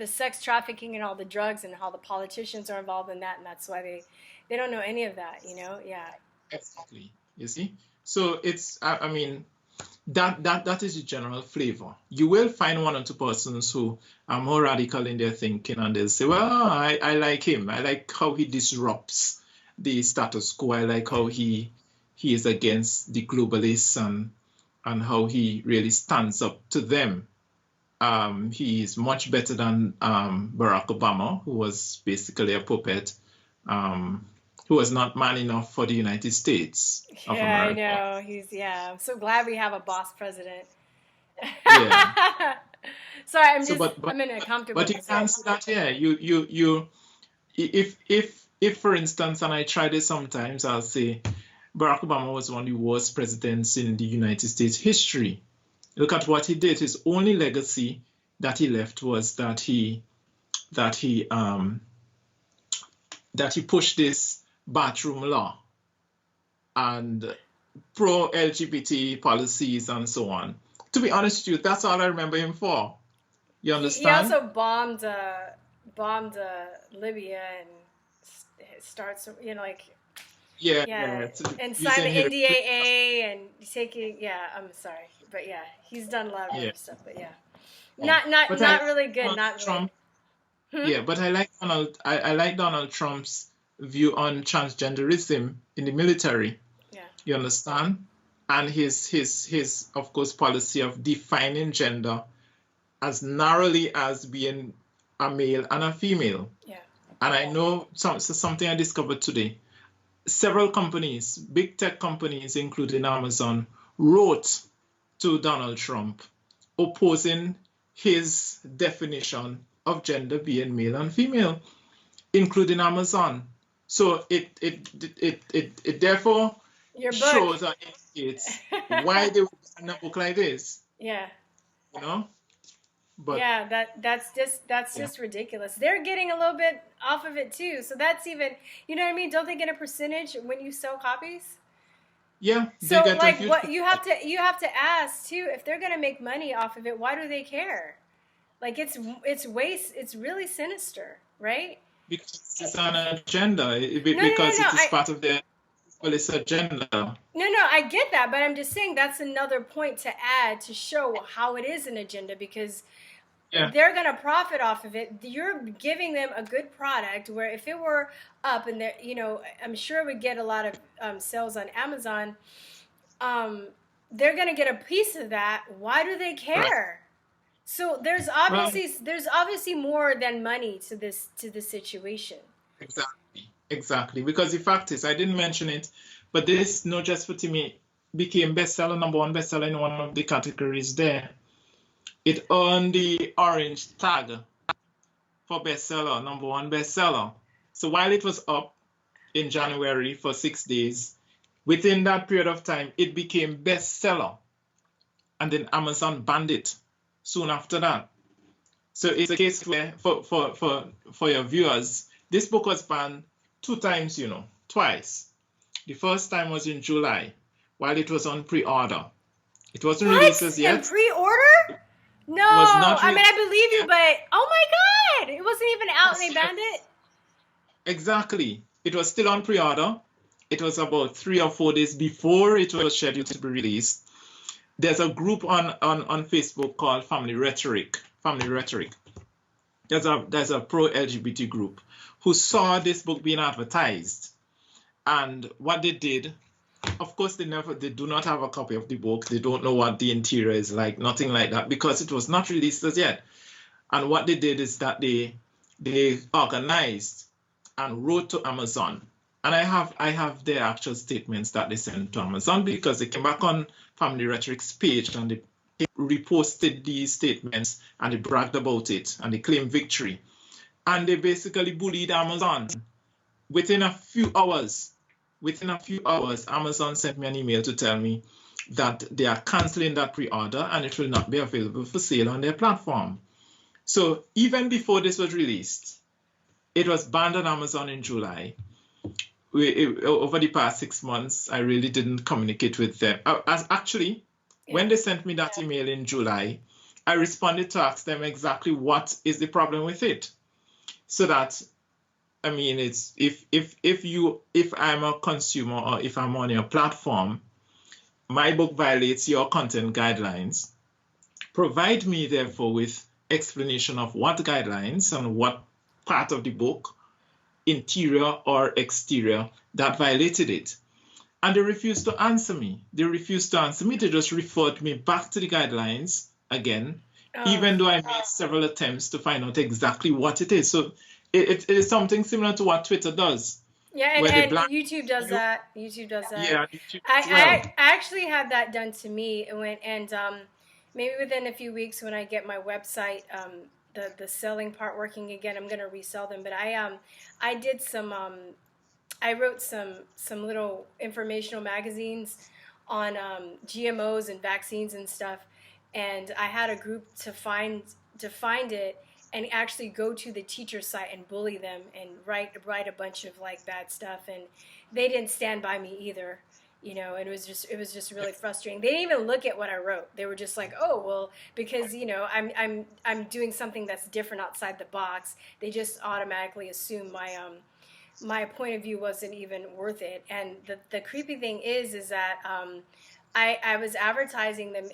Speaker 1: sex trafficking and all the drugs and how the politicians are involved in that, and that's why they don't know any of that, you know. Yeah,
Speaker 2: exactly. You see, so it's I mean that is the general flavor. You will find one or two persons who are more radical in their thinking, and they'll say, well, I like him, I like how he disrupts the status quo, I like how he is against the globalists and how he really stands up to them. He is much better than Barack Obama, who was basically a puppet, who was not man enough for the United States of America.
Speaker 1: I know. I'm so glad we have a boss president. Sorry, I'm
Speaker 2: So,
Speaker 1: just I'm in a comfortable
Speaker 2: but you
Speaker 1: position.
Speaker 2: can't see that here. If for instance, and I try this sometimes, I'll say Barack Obama was one of the worst presidents in the United States history. Look at what he did. His only legacy that he left was that he pushed this bathroom law and pro-LGBT policies and so on. To be honest with you, that's all I remember him for. You
Speaker 1: He
Speaker 2: understand?
Speaker 1: also bombed Libya and starts, you know, like,
Speaker 2: Yeah,
Speaker 1: yeah, and signed
Speaker 2: using
Speaker 1: the
Speaker 2: his
Speaker 1: NDAA and taking, yeah, I'm sorry, but yeah, he's done a lot of
Speaker 2: yeah.
Speaker 1: other stuff, but yeah,
Speaker 2: Yeah. But I
Speaker 1: not
Speaker 2: like
Speaker 1: really good,
Speaker 2: Donald
Speaker 1: not really.
Speaker 2: Trump. Yeah, but I like Donald Trump's view on transgenderism in the military.
Speaker 1: Yeah,
Speaker 2: You understand? And his of course policy of defining gender as narrowly as being a male and a female.
Speaker 1: yeah,
Speaker 2: And I know something I discovered today. Several companies, big tech companies, including Amazon, wrote to Donald Trump opposing his definition of gender being male and female, including Amazon. So it therefore
Speaker 1: your book.
Speaker 2: shows or indicates why they would send a book like this,
Speaker 1: Yeah.
Speaker 2: you know? But
Speaker 1: Yeah, that's just ridiculous. They're getting a little bit off of it too. So that's even, you know what I mean? Don't they get a percentage when you sell copies?
Speaker 2: yeah,
Speaker 1: So
Speaker 2: they get a
Speaker 1: like
Speaker 2: huge
Speaker 1: what you have to ask too, if they're going to make money off of it, why do they care? Like it's waste, it's really sinister, right?
Speaker 2: because it's an agenda,
Speaker 1: No,
Speaker 2: because
Speaker 1: no.
Speaker 2: it is part of their police agenda.
Speaker 1: No, I get that, but I'm just saying that's another point to add to show how it is an agenda, because
Speaker 2: Yeah,
Speaker 1: they're going to profit off of it. You're giving them a good product where if it were up and there, you know, I'm sure we get a lot of sales on Amazon. They're going to get a piece of that. Why do they care?
Speaker 2: right.
Speaker 1: So there's
Speaker 2: Well,
Speaker 1: obviously more than money to this situation.
Speaker 2: exactly. Because the fact is, I didn't mention it, but this No Just for Timmy became bestseller, #1 bestseller in one of the categories there. It earned the orange tag for bestseller, #1 bestseller. So while it was up in January for 6 days, within that period of time, it became bestseller. And then Amazon banned it soon after that. So it's a case where, for your viewers, this book was banned 2 times, twice. The first time was in July, while it was on pre-order. It wasn't released as yet.
Speaker 1: In pre-order? No, I mean, I believe you, but oh my God, it wasn't even out and they banned it?
Speaker 2: Exactly. It was still on pre-order. It was about 3 or 4 days before it was scheduled to be released. There's a group on Facebook called Family Rhetoric. There's a pro-LGBT group who saw this book being advertised. And what they did, of course, they do not have a copy of the book. They don't know what the interior is like, nothing like that, because it was not released as yet. And what they did is that they organized and wrote to Amazon. And I have their actual statements that they sent to Amazon, because they came back on Family Rhetoric's page and they reposted these statements and they bragged about it and they claimed victory. And they basically bullied Amazon. Within a few hours, Amazon sent me an email to tell me that they are canceling that pre-order and it will not be available for sale on their platform. So even before this was released, it was banned on Amazon in July. Over the past 6 months, I really didn't communicate with them. When they sent me that email in July, I responded to ask them exactly what is the problem with it. So that, I mean, it's if I'm a consumer or if I'm on your platform, my book violates your content guidelines. Provide me, therefore, with explanation of what guidelines and what part of the book, interior or exterior, that violated it. And they refused to answer me. They just referred me back to the guidelines again, even though I made several attempts to find out exactly what it is. So it is something similar to what Twitter does.
Speaker 1: Yeah, and YouTube does that. Yeah,
Speaker 2: YouTube as well.
Speaker 1: I actually had that done to me. maybe within a few weeks when I get my website, the selling part working again, I'm gonna resell them. But I did some I wrote some little informational magazines on GMOs and vaccines and stuff, and I had a group to find it and actually go to the teacher site and bully them and write a bunch of like bad stuff, and they didn't stand by me either. You know, and it was just really frustrating. They didn't even look at what I wrote. They were just like, "Oh, well, because you know I'm doing something that's different outside the box." They just automatically assume my point of view wasn't even worth it. And the creepy thing is that I was advertising them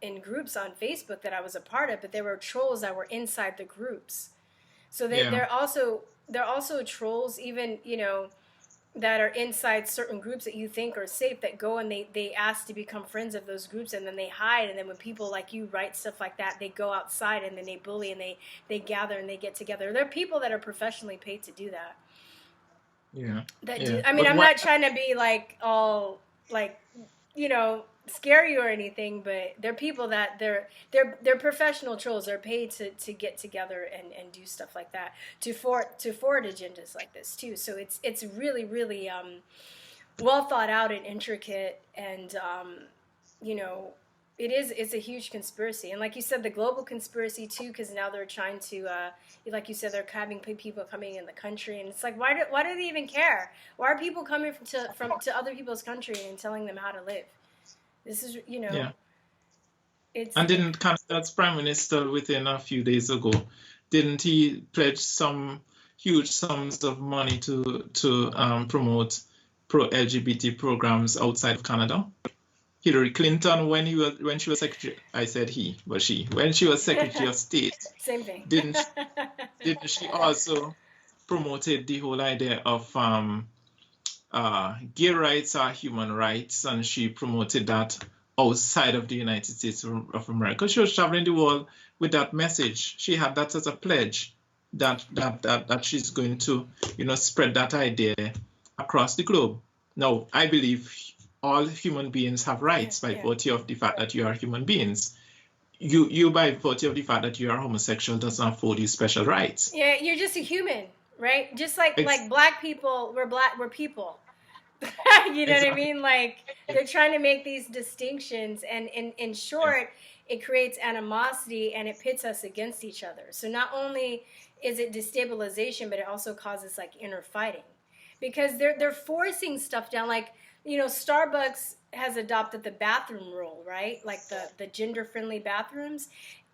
Speaker 1: in groups on Facebook that I was a part of, but there were trolls that were inside the groups. So they're also trolls, even, you know, that are inside certain groups that you think are safe, that go and they ask to become friends of those groups, and then they hide. And then when people like you write stuff like that, they go outside and then they bully and they gather and they get together. There are people that are professionally paid to do that.
Speaker 2: Yeah.
Speaker 1: I mean, I'm not trying to be like all like, you know, scary or anything, but they're people that they're professional trolls. They're paid to get together and do stuff like that, to forward agendas like this too. So it's really well thought out and intricate, and you know, it's a huge conspiracy. And like you said, the global conspiracy too, because now they're trying to like you said, they're having people coming in the country, and it's like, why do they even care? Why are people coming to other people's country and telling them how to live? This is, you know,
Speaker 2: and didn't Canada's Prime Minister within a few days ago, didn't he pledge some huge sums of money to promote pro-LGBT programs outside of Canada? Hillary Clinton, when she was secretary, I said he, but she, when she was Secretary of State,
Speaker 1: same thing.
Speaker 2: Didn't she also promoted the whole idea of gay rights are human rights, and she promoted that outside of the United States of America. She was traveling the world with that message. She had that as a pledge that she's going to, you know, spread that idea across the globe. Now, I believe all human beings have rights by virtue of the fact that you are human beings. You by virtue of the fact that you are homosexual does not afford you special rights. Yeah,
Speaker 1: you're just a human, right? Just like black people, we're people. You know what I mean? Like, they're trying to make these distinctions, and in short, it creates animosity and it pits us against each other. So not only is it destabilization, but it also causes like inner fighting, because they're forcing stuff down. Like, you know, Starbucks has adopted the bathroom rule, right? Like the gender-friendly bathrooms.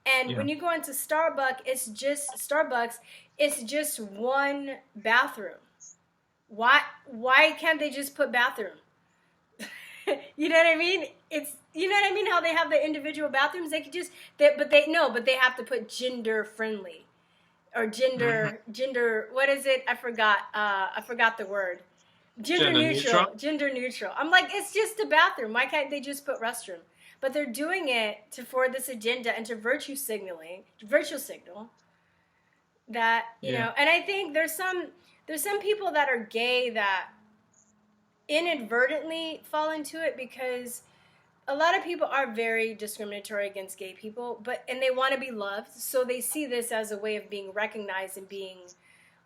Speaker 1: And when you go into Starbucks, it's just one bathroom. Why can't they just put bathroom? You know what I mean? You know what I mean? How they have the individual bathrooms, they could just, but they have to put gender friendly, or gender. What is it? I forgot the word. Gender neutral. I'm like, it's just a bathroom. Why can't they just put restroom? But they're doing it for this agenda and to virtue signal that, you know. And I think there's some people that are gay that inadvertently fall into it, because a lot of people are very discriminatory against gay people, and they want to be loved, so they see this as a way of being recognized and being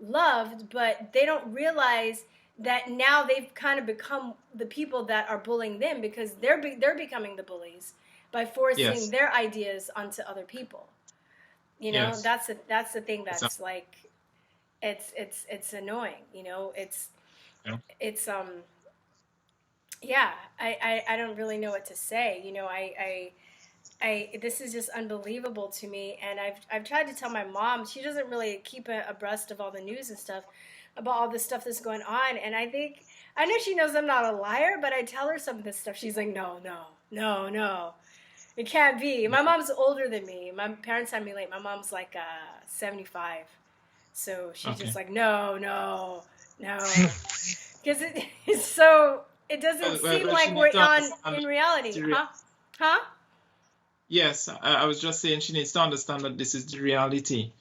Speaker 1: loved, but they don't realize that now they've kind of become the people that are bullying them, because they're becoming the bullies by forcing their ideas onto other people. You know, that's the thing that's like, it's annoying. You know, I don't really know what to say. You know, I this is just unbelievable to me, and I've tried to tell my mom. She doesn't really keep abreast of all the news and stuff about all this stuff that's going on, and I know she knows I'm not a liar, but I tell her some of this stuff. She's like, no, it can't be. My mom's older than me. My parents had me late. My mom's like 75, so she's just like, no, because it's so, it doesn't seem like we're on in reality, huh?
Speaker 2: Yes, I was just saying she needs to understand that this is the reality.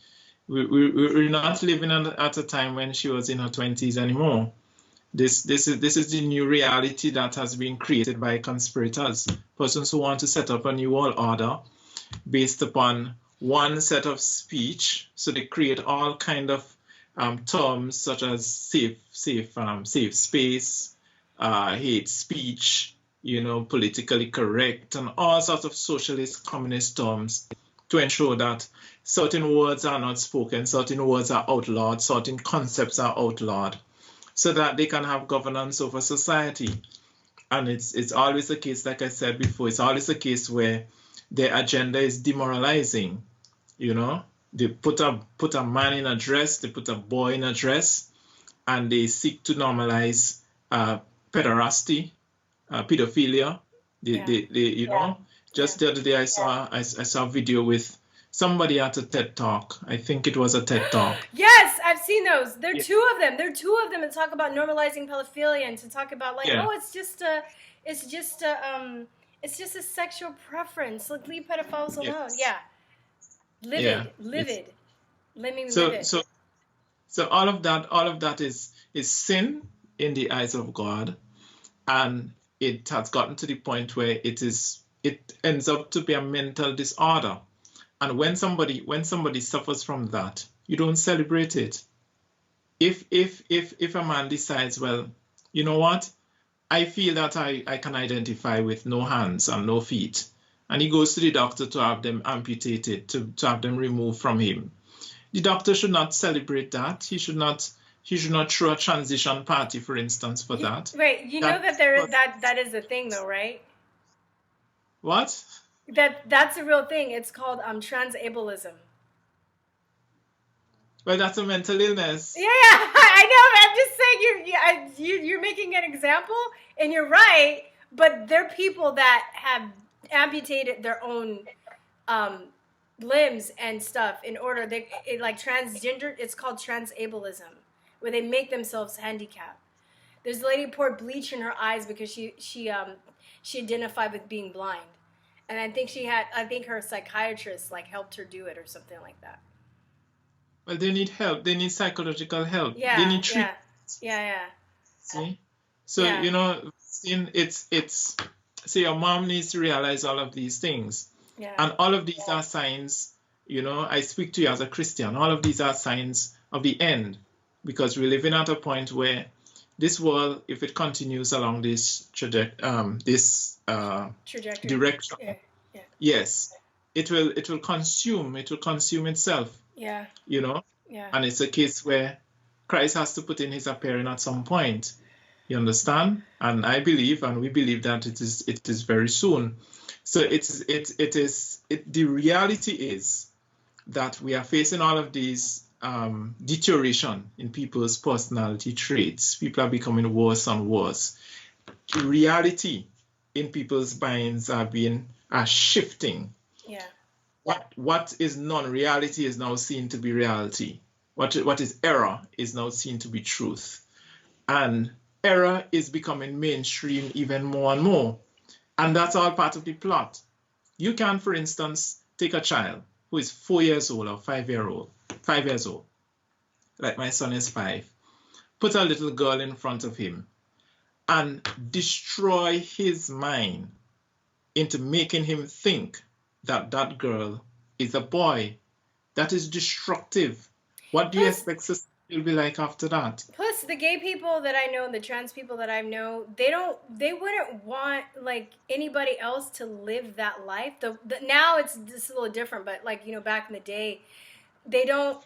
Speaker 2: We're not living at a time when she was in her 20s anymore. This is the new reality that has been created by conspirators, persons who want to set up a new world order, based upon one set of speech. So they create all kind of terms such as safe space, hate speech, politically correct, and all sorts of socialist, communist terms to ensure that certain words are not spoken, certain words are outlawed, certain concepts are outlawed, so that they can have governance over society. And it's always the case, like I said before, it's always the case where their agenda is demoralizing. They put a man in a dress, they put a boy in a dress, and they seek to normalize pederasty, pedophilia. Just the other day I saw a video with somebody at a TED Talk. I think it was a TED Talk.
Speaker 1: Yes, I've seen those. There are two of them. There are two of them to talk about normalizing pedophilia and to talk about it's just a sexual preference. Like, leave pedophiles alone. Yeah. Livid. Let me live it.
Speaker 2: So all of that is sin in the eyes of God, and it has gotten to the point where it ends up to be a mental disorder. And when somebody suffers from that, you don't celebrate it. If a man decides, well, you know what, I feel that I can identify with no hands and no feet, and he goes to the doctor to have them amputated, to have them removed from him, the doctor should not celebrate that. He should not throw a transition party, for instance, for that.
Speaker 1: Right. That is a thing, though, right?
Speaker 2: What?
Speaker 1: That's a real thing. It's called transableism.
Speaker 2: Well, that's a mental illness.
Speaker 1: Yeah, I know. I'm just saying you're making an example, and you're right. But there are people that have amputated their own limbs and stuff in order. Transgender. It's called transableism, where they make themselves handicapped. There's a lady who poured bleach in her eyes because she identified with being blind. And I think her psychiatrist helped her do it or something like that.
Speaker 2: Well, they need help. They need psychological help.
Speaker 1: Yeah.
Speaker 2: They need treatment.
Speaker 1: Yeah.
Speaker 2: See? So, so your mom needs to realize all of these things.
Speaker 1: Yeah.
Speaker 2: And all of these are signs, I speak to you as a Christian, all of these are signs of the end, because we're living at a point where this world, if it continues along this trajectory, direction, yes, it will consume itself.
Speaker 1: Yeah.
Speaker 2: Yeah. And it's a case where Christ has to put in his appearing at some point. You understand? And I believe, and we believe that it is very soon. So the reality is that we are facing all of these deterioration in people's personality traits. People are becoming worse and worse. The reality in people's minds are shifting.
Speaker 1: Yeah.
Speaker 2: What is non-reality is now seen to be reality. What is error is now seen to be truth. And error is becoming mainstream even more and more. And that's all part of the plot. You can, for instance, take a child who is 4 years old or 5 years old, like my son is 5, put a little girl in front of him and destroy his mind into making him think that girl is a boy. That is destructive. What do you expect society will be like after that?
Speaker 1: Plus, the gay people that I know and the trans people that I know, they wouldn't want anybody else to live that life. Now it's just a little different, but back in the day, they don't,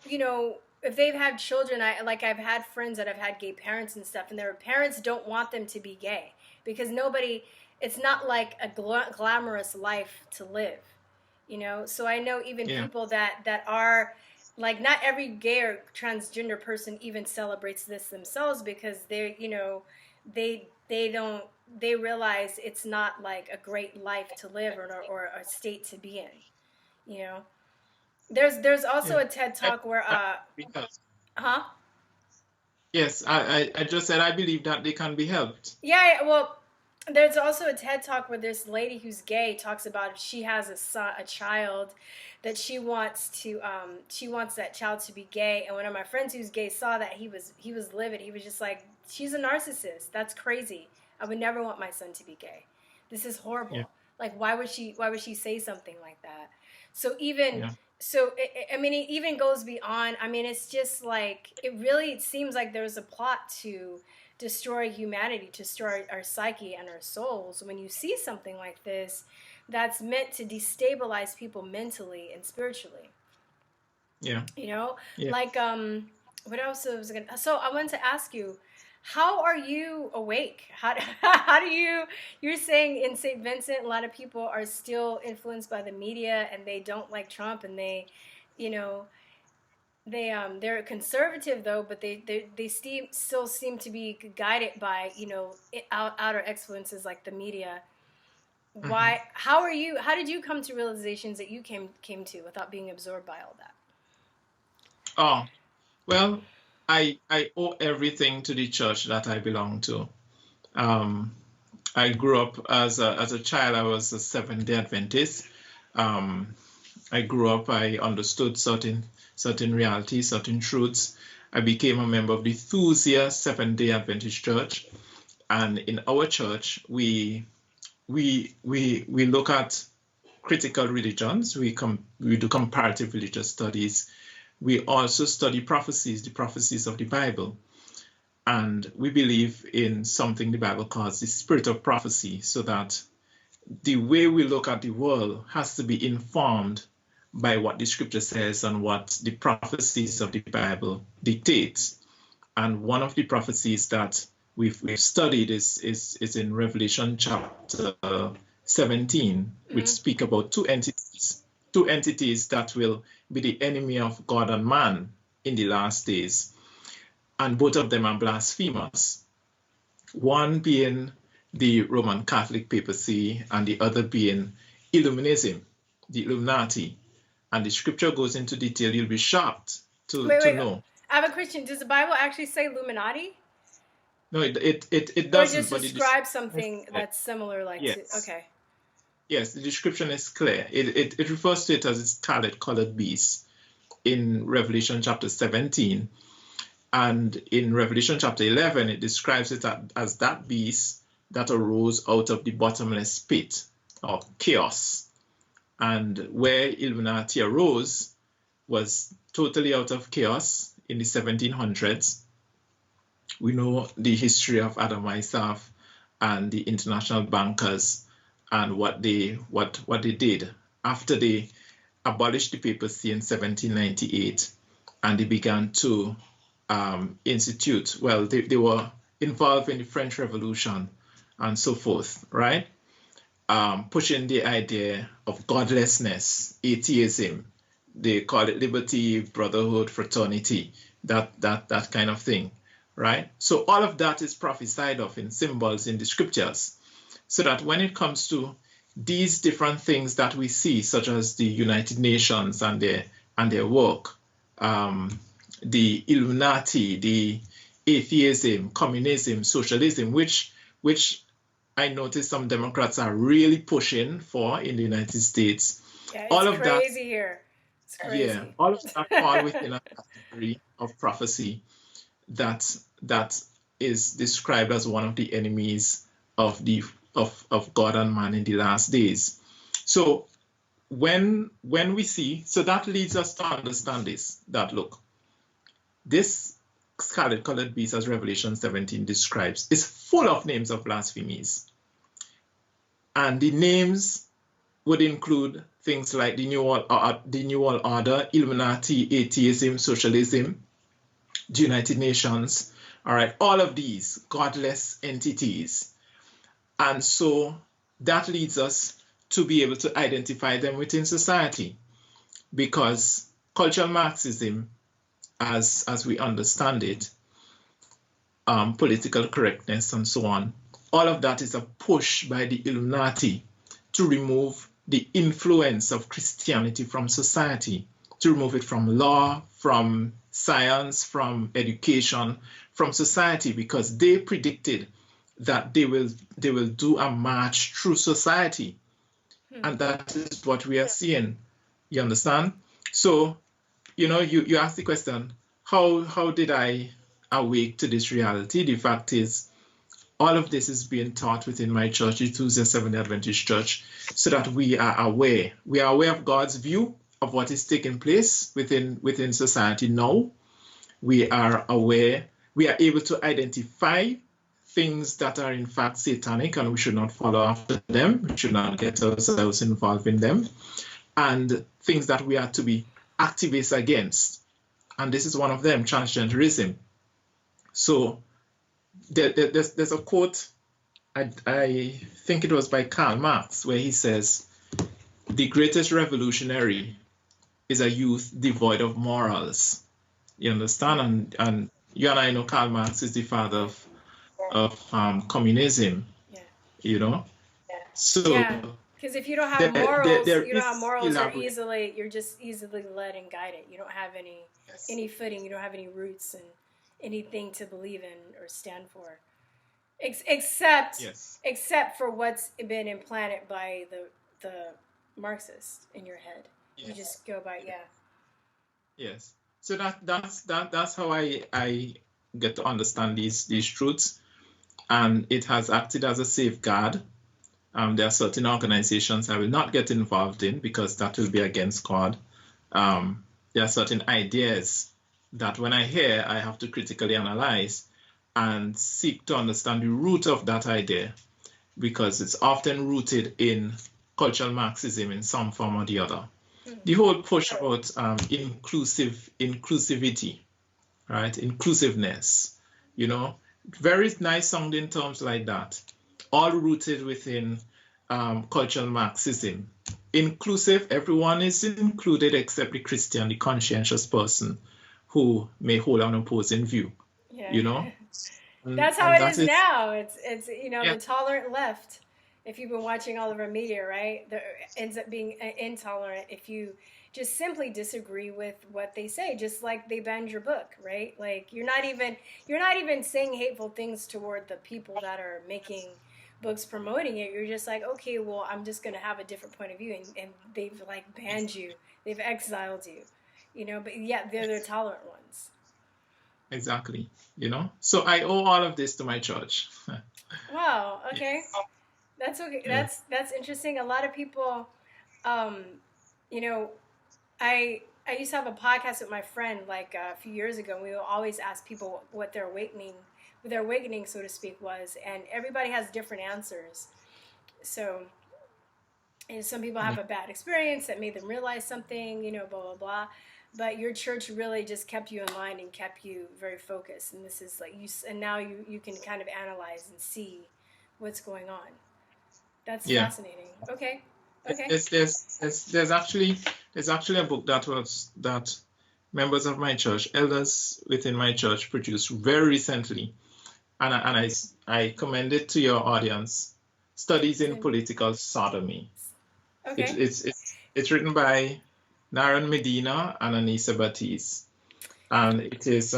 Speaker 1: if they've had children, I've had friends that have had gay parents and stuff, and their parents don't want them to be gay because it's not like a glamorous life to live, So I know even people that are not every gay or transgender person even celebrates this themselves because they realize it's not like a great life to live or a state to be in, There's also a TED Talk where
Speaker 2: Yes, I just said I believe that they can be helped.
Speaker 1: Yeah, well, there's also a TED Talk where this lady who's gay talks about if she has a child that she wants that child to be gay. And one of my friends who's gay saw that, he was livid. He was just like, she's a narcissist. That's crazy. I would never want my son to be gay. This is horrible. Yeah. Why would she say something like that? So even
Speaker 2: Yeah.
Speaker 1: so, I mean, it even goes beyond. I mean, it's just like it really seems like there's a plot to destroy humanity, to destroy our psyche and our souls. When you see something like this, that's meant to destabilize people mentally and spiritually.
Speaker 2: Yeah.
Speaker 1: You know,
Speaker 2: Yeah.
Speaker 1: like what else was I gonna? So I wanted to ask you, how are you awake? How do you? You're saying in St. Vincent, a lot of people are still influenced by the media, and they don't like Trump, and they, you know, they're conservative though, but they still seem to be guided by outer influences like the media.
Speaker 2: Mhm.
Speaker 1: Why? How are you? How did you come to realizations that you came to without being absorbed by all that?
Speaker 2: Oh, well, I owe everything to the church that I belong to. Um, I grew up as a child. I was a Seventh-day Adventist. Um, I grew up. I understood certain realities, certain truths. I became a member of the enthusiast Seventh-day Adventist Church, and in our church, we look at critical religions. We do comparative religious studies. We also study prophecies, the prophecies of the Bible. And we believe in something the Bible calls the spirit of prophecy, so that the way we look at the world has to be informed by what the scripture says and what the prophecies of the Bible dictates. And one of the prophecies that we've studied is in Revelation chapter 17, which speak about two entities that will be the enemy of God and man in the last days. And both of them are blasphemers. One being the Roman Catholic papacy, and the other being Illuminism, the Illuminati. And the scripture goes into detail. You'll be shocked
Speaker 1: Wait,
Speaker 2: to
Speaker 1: wait.
Speaker 2: know.
Speaker 1: I have a question. Does the Bible actually say Illuminati,
Speaker 2: No, it
Speaker 1: or
Speaker 2: doesn't,
Speaker 1: just
Speaker 2: but the
Speaker 1: describe
Speaker 2: description is
Speaker 1: something
Speaker 2: clear.
Speaker 1: that's similar, like to?
Speaker 2: Yes.
Speaker 1: Okay.
Speaker 2: Yes, the description is clear. It refers to it as a scarlet-colored beast in Revelation chapter 17. And in Revelation chapter 11, it describes it as that beast that arose out of the bottomless pit or chaos. And where Illuminati arose was totally out of chaos in the 1700s. We know the history of Adam Weishaupt and the international bankers and what they did after they abolished the papacy in 1798, and they began to institute. Well, they were involved in the French Revolution and so forth, right? Pushing the idea of godlessness, atheism. They call it liberty, brotherhood, fraternity, that kind of thing, right? So all of that is prophesied of in symbols in the scriptures, so that when it comes to these different things that we see, such as the United Nations and their work, the Illuminati, the atheism, communism, socialism, which I noticed some Democrats are really pushing for in the United States.
Speaker 1: Yeah, it's
Speaker 2: All of that,
Speaker 1: crazy here. It's
Speaker 2: yeah,
Speaker 1: crazy.
Speaker 2: all of that fall within a category of prophecy that is described as one of the enemies of of God and man in the last days. So when we see, so that leads us to understand this, that look, this scarlet colored beast, as Revelation 17 describes, is full of names of blasphemies. And the names would include things like the New World Order, Illuminati, atheism, socialism, the United Nations, all right, all of these godless entities. And so that leads us to be able to identify them within society, because cultural Marxism, as we understand it, political correctness and so on, all of that is a push by the Illuminati to remove the influence of Christianity from society, to remove it from law, from science, from education, from society, because they predicted that they will do a march through society. And that is what we are seeing. You understand? So, you ask the question, how did I awake to this reality? The fact is, all of this is being taught within my church, the Tuesday Seventh-day Adventist Church, so that we are aware. We are aware of God's view of what is taking place within society now. We are aware. We are able to identify things that are in fact satanic, and we should not follow after them. We should not get ourselves involved in them. And things that we are to be activists against. And this is one of them, transgenderism. So there's a quote, I think it was by Karl Marx, where he says, the greatest revolutionary is a youth devoid of morals. You understand? And you and I know Karl Marx is the father of communism, you know?
Speaker 1: Yeah.
Speaker 2: So
Speaker 1: because if you don't have morals,
Speaker 2: there
Speaker 1: you're just easily led and guided. You don't have any footing. You don't have any roots and anything to believe in or stand for, except for what's been implanted by the Marxists in your head. Yes. You just go by
Speaker 2: Yes. So that's how I get to understand these truths, and it has acted as a safeguard. There are certain organizations I will not get involved in because that will be against God. There are certain ideas that when I hear, I have to critically analyze and seek to understand the root of that idea, because it's often rooted in cultural Marxism in some form or the other. The whole push about inclusivity, right? Inclusiveness, you know, very nice sounding terms like that, all rooted within cultural Marxism. Inclusive, everyone is included except the Christian, the conscientious person who may hold an opposing view, you know?
Speaker 1: That's how it is now. It's the tolerant left. If you've been watching all of our media, right, there ends up being intolerant if you just simply disagree with what they say, just like they banned your book, right? Like you're not even saying hateful things toward the people that are making books promoting it. You're just like, okay, well, I'm just gonna have a different point of view, and they've like banned you, they've exiled you, you know. But yeah, they're the tolerant ones.
Speaker 2: Exactly, you know. So I owe all of this to my church.
Speaker 1: Wow. Okay. That's okay. Yeah. That's interesting. A lot of people, you know, I used to have a podcast with my friend like a few years ago, and we would always ask people what their awakening, so to speak, was, and everybody has different answers. So, and some people have a bad experience that made them realize something, you know, blah blah blah. But your church really just kept you in line and kept you very focused. And this is like and now you can kind of analyze and see what's going on. That's fascinating. Okay.
Speaker 2: There's actually a book that members of my church, elders within my church, produced very recently, and I commend it to your audience. Studies in Political Sodomy. Okay. It's written by Naren Medina and Anissa Batiz, and it is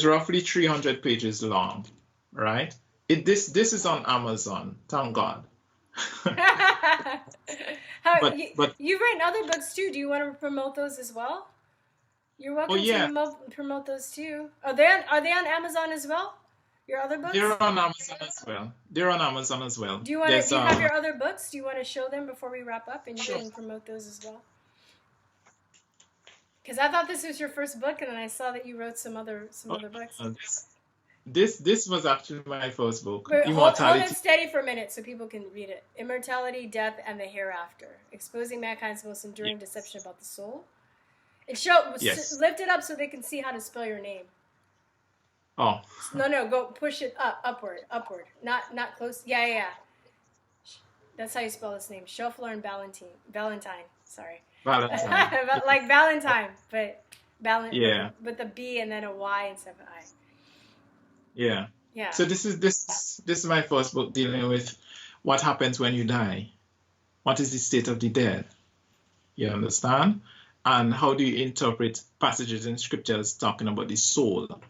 Speaker 2: roughly 300 pages long, right? This is on Amazon, thank God.
Speaker 1: But you've written other books too. Do you want to promote those as well? You're welcome to promote those too. Are they on Amazon as well? Your other books?
Speaker 2: They're on Amazon as well.
Speaker 1: Do you have your other books? Do you want to show them before we wrap up, and you can promote those as well? Because I thought this was your first book, and then I saw that you wrote some other books.
Speaker 2: This was actually my first book.
Speaker 1: Wait, hold it steady for a minute so people can read it. Immortality, Death, and the Hereafter. Exposing mankind's most enduring deception about the soul. Lift it up so they can see how to spell your name.
Speaker 2: Oh.
Speaker 1: No, go push it upward. Not close. Yeah. That's how you spell this name. Shefflorn Ballantyne. Sorry.
Speaker 2: Ballantyne.
Speaker 1: Like Valentine, but with the B and then a Y instead of an I.
Speaker 2: Yeah. So this is my first book dealing with what happens when you die. What is the state of the dead? You understand? And how do you interpret passages in scriptures talking about the soul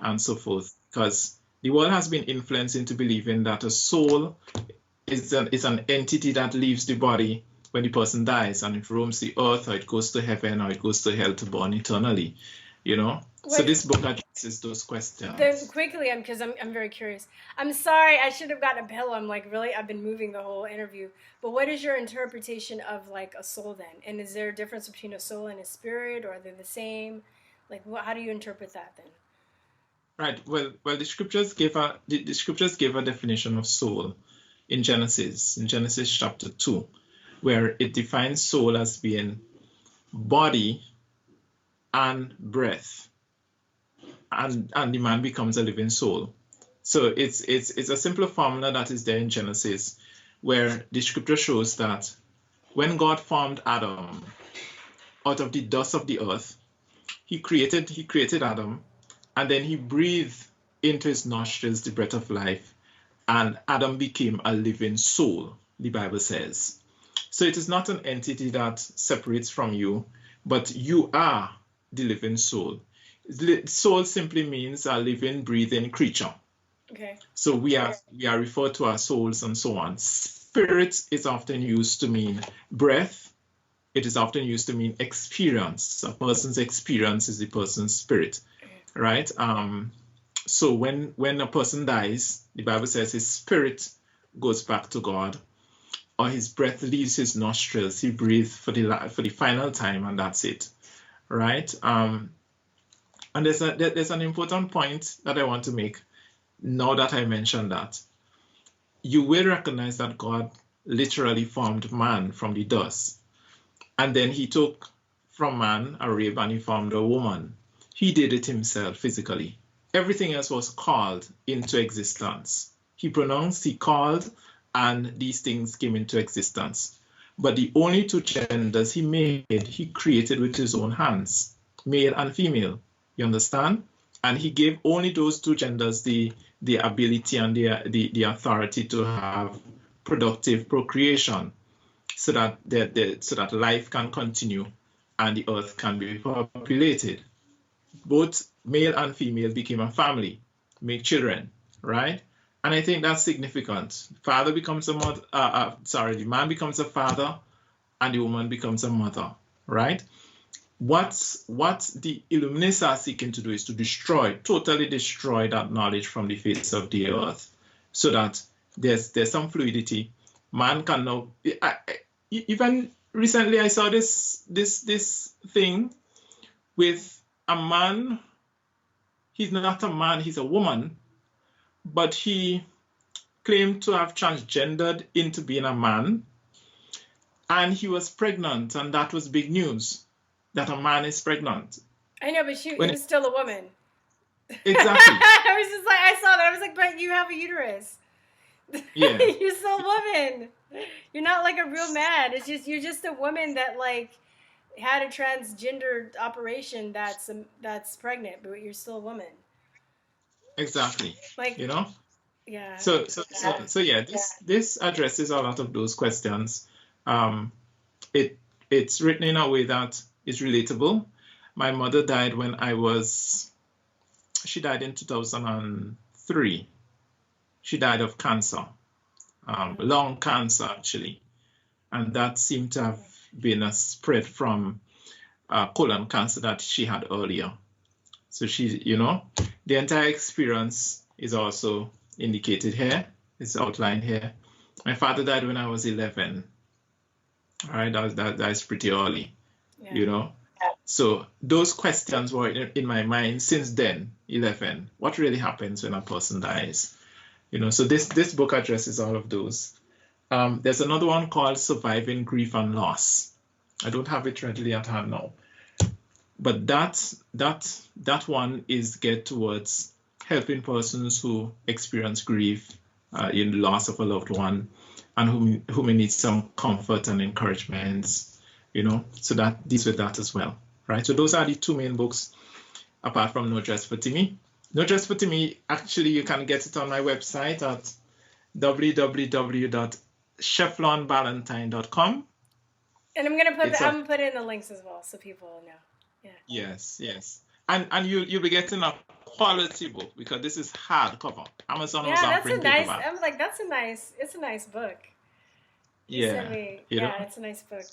Speaker 2: and so forth? Because the world has been influenced into believing that a soul is an entity that leaves the body when the person dies, and it roams the earth, or it goes to heaven, or it goes to hell to burn eternally. you know. So this book addresses those questions.
Speaker 1: Then quickly, because I'm very curious. I'm sorry, I should have gotten a pillow. I'm like, really, I've been moving the whole interview. But what is your interpretation of like a soul then? And is there a difference between a soul and a spirit, or are they the same? Like, how do you interpret that then?
Speaker 2: Right. Well, the scriptures give a definition of soul in Genesis chapter 2, where it defines soul as being body and breath, and the man becomes a living soul. So it's a simpler formula that is there in Genesis, where the scripture shows that when God formed Adam out of the dust of the earth, he created Adam, and then he breathed into his nostrils the breath of life, and Adam became a living soul, the Bible says. So it is not an entity that separates from you, but you are the living soul. Soul simply means a living, breathing creature.
Speaker 1: Okay.
Speaker 2: So we are referred to as souls and so on. Spirit is often used to mean breath. It is often used to mean experience. A person's experience is the person's spirit, right? So when a person dies, the Bible says his spirit goes back to God, or his breath leaves his nostrils. He breathes for the final time, and that's it, right? And there's an important point that I want to make now that I mentioned that. You will recognize that God literally formed man from the dust. And then he took from man a rib and he formed a woman. He did it himself physically. Everything else was called into existence. He pronounced, he called, and these things came into existence. But the only two genders he made, he created with his own hands, male and female. You understand? And he gave only those two genders the ability and the authority to have productive procreation, so that life can continue and the earth can be populated. Both male and female became a family, make children, right? And I think that's significant. Father becomes a mother. The man becomes a father, and the woman becomes a mother, right? What the Illuminists are seeking to do is to totally destroy that knowledge from the face of the earth, so that there's some fluidity. Man can now. Even recently, I saw this thing with a man. He's not a man; he's a woman, but he claimed to have transgendered into being a man, and he was pregnant, and that was big news. That a man is pregnant.
Speaker 1: I know, but he was still a woman.
Speaker 2: Exactly.
Speaker 1: I was just like, I saw that. I was like, but you have a uterus.
Speaker 2: Yeah.
Speaker 1: You're still a woman. You're not like a real man. It's just, you're just a woman that like had a transgender operation that's pregnant, but you're still a woman.
Speaker 2: Exactly.
Speaker 1: Like,
Speaker 2: you know?
Speaker 1: Yeah.
Speaker 2: So yeah, this addresses a lot of those questions. It's written in a way that is relatable. My mother died when she died in 2003. She died of cancer, lung cancer actually. And that seemed to have been a spread from colon cancer that she had earlier. So the entire experience is also indicated here. It's outlined here. My father died when I was 11. All right, that's pretty early. Yeah. So those questions were in my mind since then, 11. What really happens when a person dies? So this book addresses all of those. There's another one called Surviving Grief and Loss. I don't have it readily at hand now. But that one is geared towards helping persons who experience grief in the loss of a loved one, and who may need some comfort and encouragement, so that deals with that as well, right? So those are the two main books, apart from No Dress for Timmy. No Dress for Timmy, actually, you can get it on my website at www.shefflornballantyne.com.
Speaker 1: And I'm gonna put it in the links as well, so people know. Yeah.
Speaker 2: Yes. And you'll be getting a quality book, because this is hardcover. Amazon was offering paperback.
Speaker 1: I'm like, it's a nice book. It's a nice book.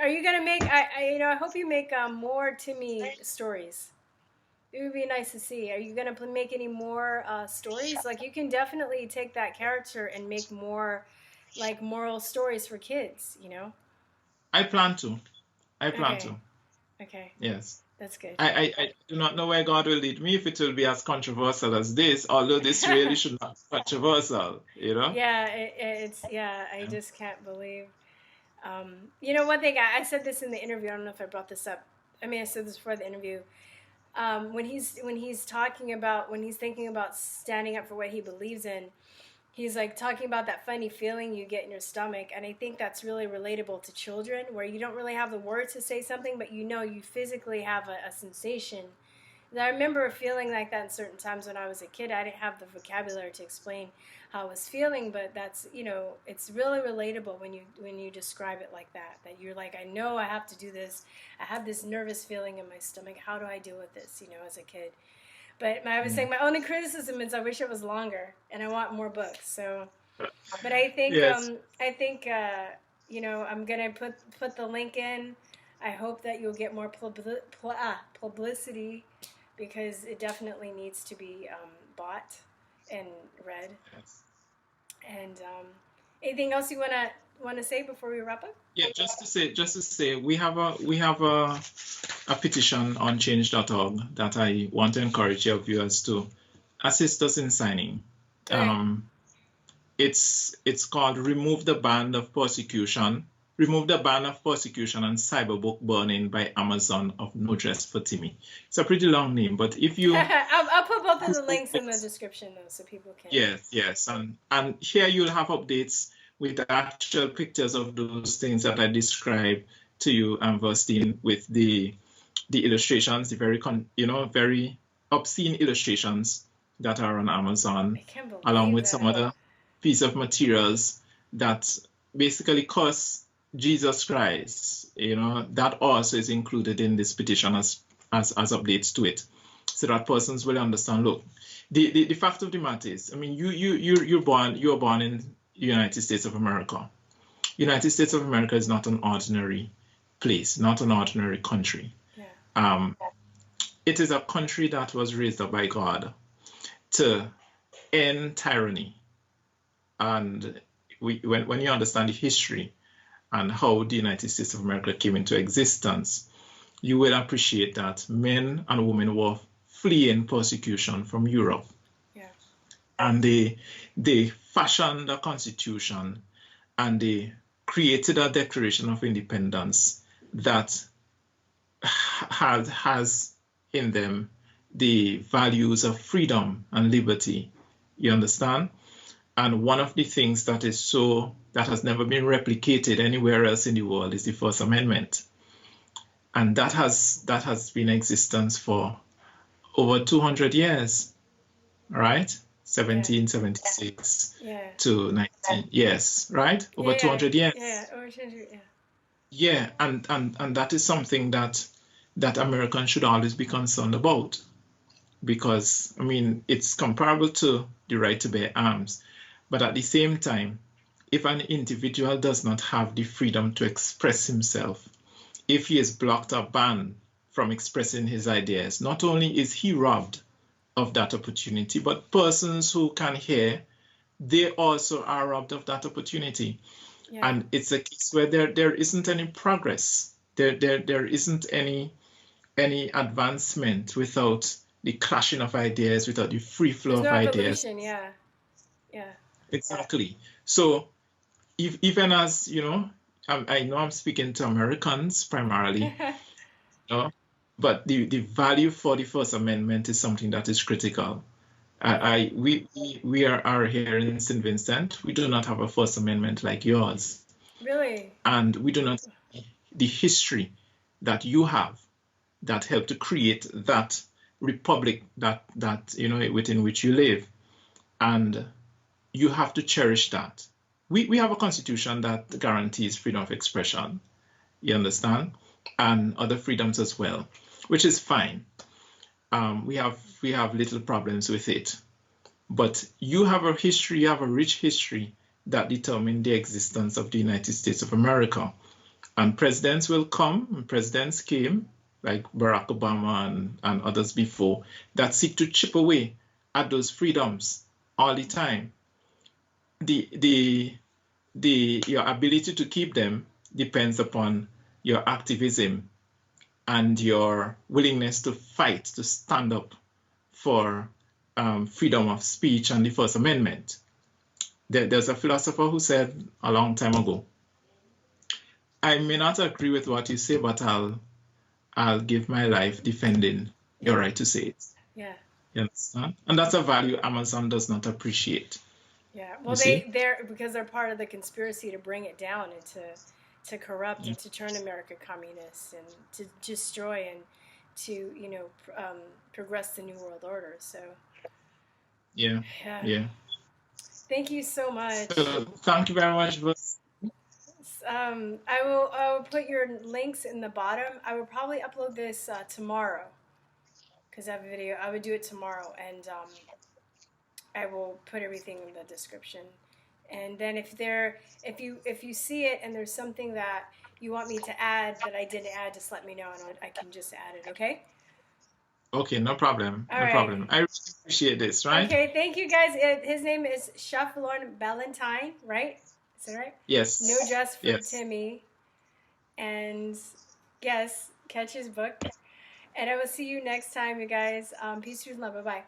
Speaker 1: Are you gonna make? I hope you make more Timmy stories. It would be nice to see. Are you gonna make any more stories? Like you can definitely take that character and make more like moral stories for kids. You know?
Speaker 2: I plan to. I plan
Speaker 1: Okay.
Speaker 2: to.
Speaker 1: Okay.
Speaker 2: Yes.
Speaker 1: That's good.
Speaker 2: I do not know where God will lead me if it will be as controversial as this, although this really should not be controversial, you know?
Speaker 1: Yeah. It's yeah. I
Speaker 2: Yeah.
Speaker 1: just can't believe. You know, one thing I said this in the interview. I don't know if I brought this up. I mean, I said this before the interview. When he's talking about when he's thinking about standing up for what he believes in, he's like talking about that funny feeling you get in your stomach, and I think that's really relatable to children, where you don't really have the words to say something, but you know you physically have a sensation. And I remember feeling like that in certain times when I was a kid. I didn't have the vocabulary to explain how I was feeling, but that's, you know, it's really relatable when you describe it like that. That you're like, I know I have to do this. I have this nervous feeling in my stomach. How do I deal with this? You know, as a kid. But I was saying my only criticism is I wish it was longer, and I want more books. So, but
Speaker 2: Yes.
Speaker 1: I think you know, I'm gonna put the link in. I hope that you'll get more publicity because it definitely needs to be bought and read.
Speaker 2: Yes.
Speaker 1: And anything else you wanna say before we wrap up?
Speaker 2: Yeah, just to say, we have a petition on change.org that I want to encourage your viewers to assist us in signing.
Speaker 1: Okay.
Speaker 2: It's called Remove the Ban of Persecution and Cyberbook Burning by Amazon of No Dress for Timmy. It's a pretty long name, but if you
Speaker 1: I'll put both of the links in the description though, so people can.
Speaker 2: yes, and here you'll have updates with the actual pictures of those things that I described to you, Verstine, with the illustrations, the very obscene illustrations that are on Amazon,
Speaker 1: I can't
Speaker 2: along
Speaker 1: believe
Speaker 2: with some
Speaker 1: that.
Speaker 2: other piece of materials that basically curse Jesus Christ. That also is included in this petition as updates to it, so that persons will understand. Look, the fact of the matter is, I mean, you're born in the United States of America. United States of America is not an ordinary place, not an ordinary country.
Speaker 1: Yeah.
Speaker 2: It is a country that was raised up by God to end tyranny. And when you understand the history and how the United States of America came into existence, you will appreciate that men and women were fleeing persecution from Europe.
Speaker 1: Yeah.
Speaker 2: And they fashioned a constitution, and they created a Declaration of Independence that has in them the values of freedom and liberty. You understand? And one of the things that has never been replicated anywhere else in the world is the First Amendment. And that has been in existence for over 200 years, right? 1776 to 19, yes, right? Over 200 years.
Speaker 1: Yeah, over 200, yeah.
Speaker 2: Yeah, and that is something that Americans should always be concerned about, because, I mean, it's comparable to the right to bear arms. But at the same time, if an individual does not have the freedom to express himself, if he is blocked or banned from expressing his ideas, not only is he robbed of that opportunity, but persons who can hear, they also are robbed of that opportunity. Yeah. And it's a case where there isn't any progress. There isn't any advancement without the clashing of ideas, without the free flow of ideas.
Speaker 1: Yeah.
Speaker 2: Exactly. So even as, I know I'm speaking to Americans primarily, but the value for the First Amendment is something that is critical. We are here in St. Vincent. We do not have a First Amendment like yours.
Speaker 1: Really?
Speaker 2: And we do not have the history that you have that helped to create that republic that within which you live. And you have to cherish that. We have a constitution that guarantees freedom of expression, you understand, and other freedoms as well, which is fine. We have little problems with it, but you have a history, you have a rich history that determined the existence of the United States of America. And presidents will come, and presidents came, like Barack Obama and others before, that seek to chip away at those freedoms all the time. Your ability to keep them depends upon your activism and your willingness to fight, to stand up for freedom of speech and the First Amendment. There's a philosopher who said a long time ago, I may not agree with what you say, but I'll give my life defending your right to say it.
Speaker 1: Yeah.
Speaker 2: You understand? And that's a value Amazon does not appreciate.
Speaker 1: Yeah. Well, they're because they're part of the conspiracy to bring it down and to corrupt and to turn America communist and to destroy and to progress the New World Order. So.
Speaker 2: Yeah.
Speaker 1: Thank you so much.
Speaker 2: Thank you very much.
Speaker 1: I will put your links in the bottom. I will probably upload this tomorrow because I have a video. I would do it tomorrow, and I will put everything in the description. And then if you see it and there's something that you want me to add that I didn't add, just let me know and I can just add it. Okay?
Speaker 2: Okay, no problem. No problem. I really appreciate this, right?
Speaker 1: Okay, thank you guys. His name is Shefflorn Ballantyne, right? Is that right?
Speaker 2: Yes.
Speaker 1: No Dress for Timmy. And yes, catch his book. And I will see you next time, you guys. Peace, truth, love. Bye-bye.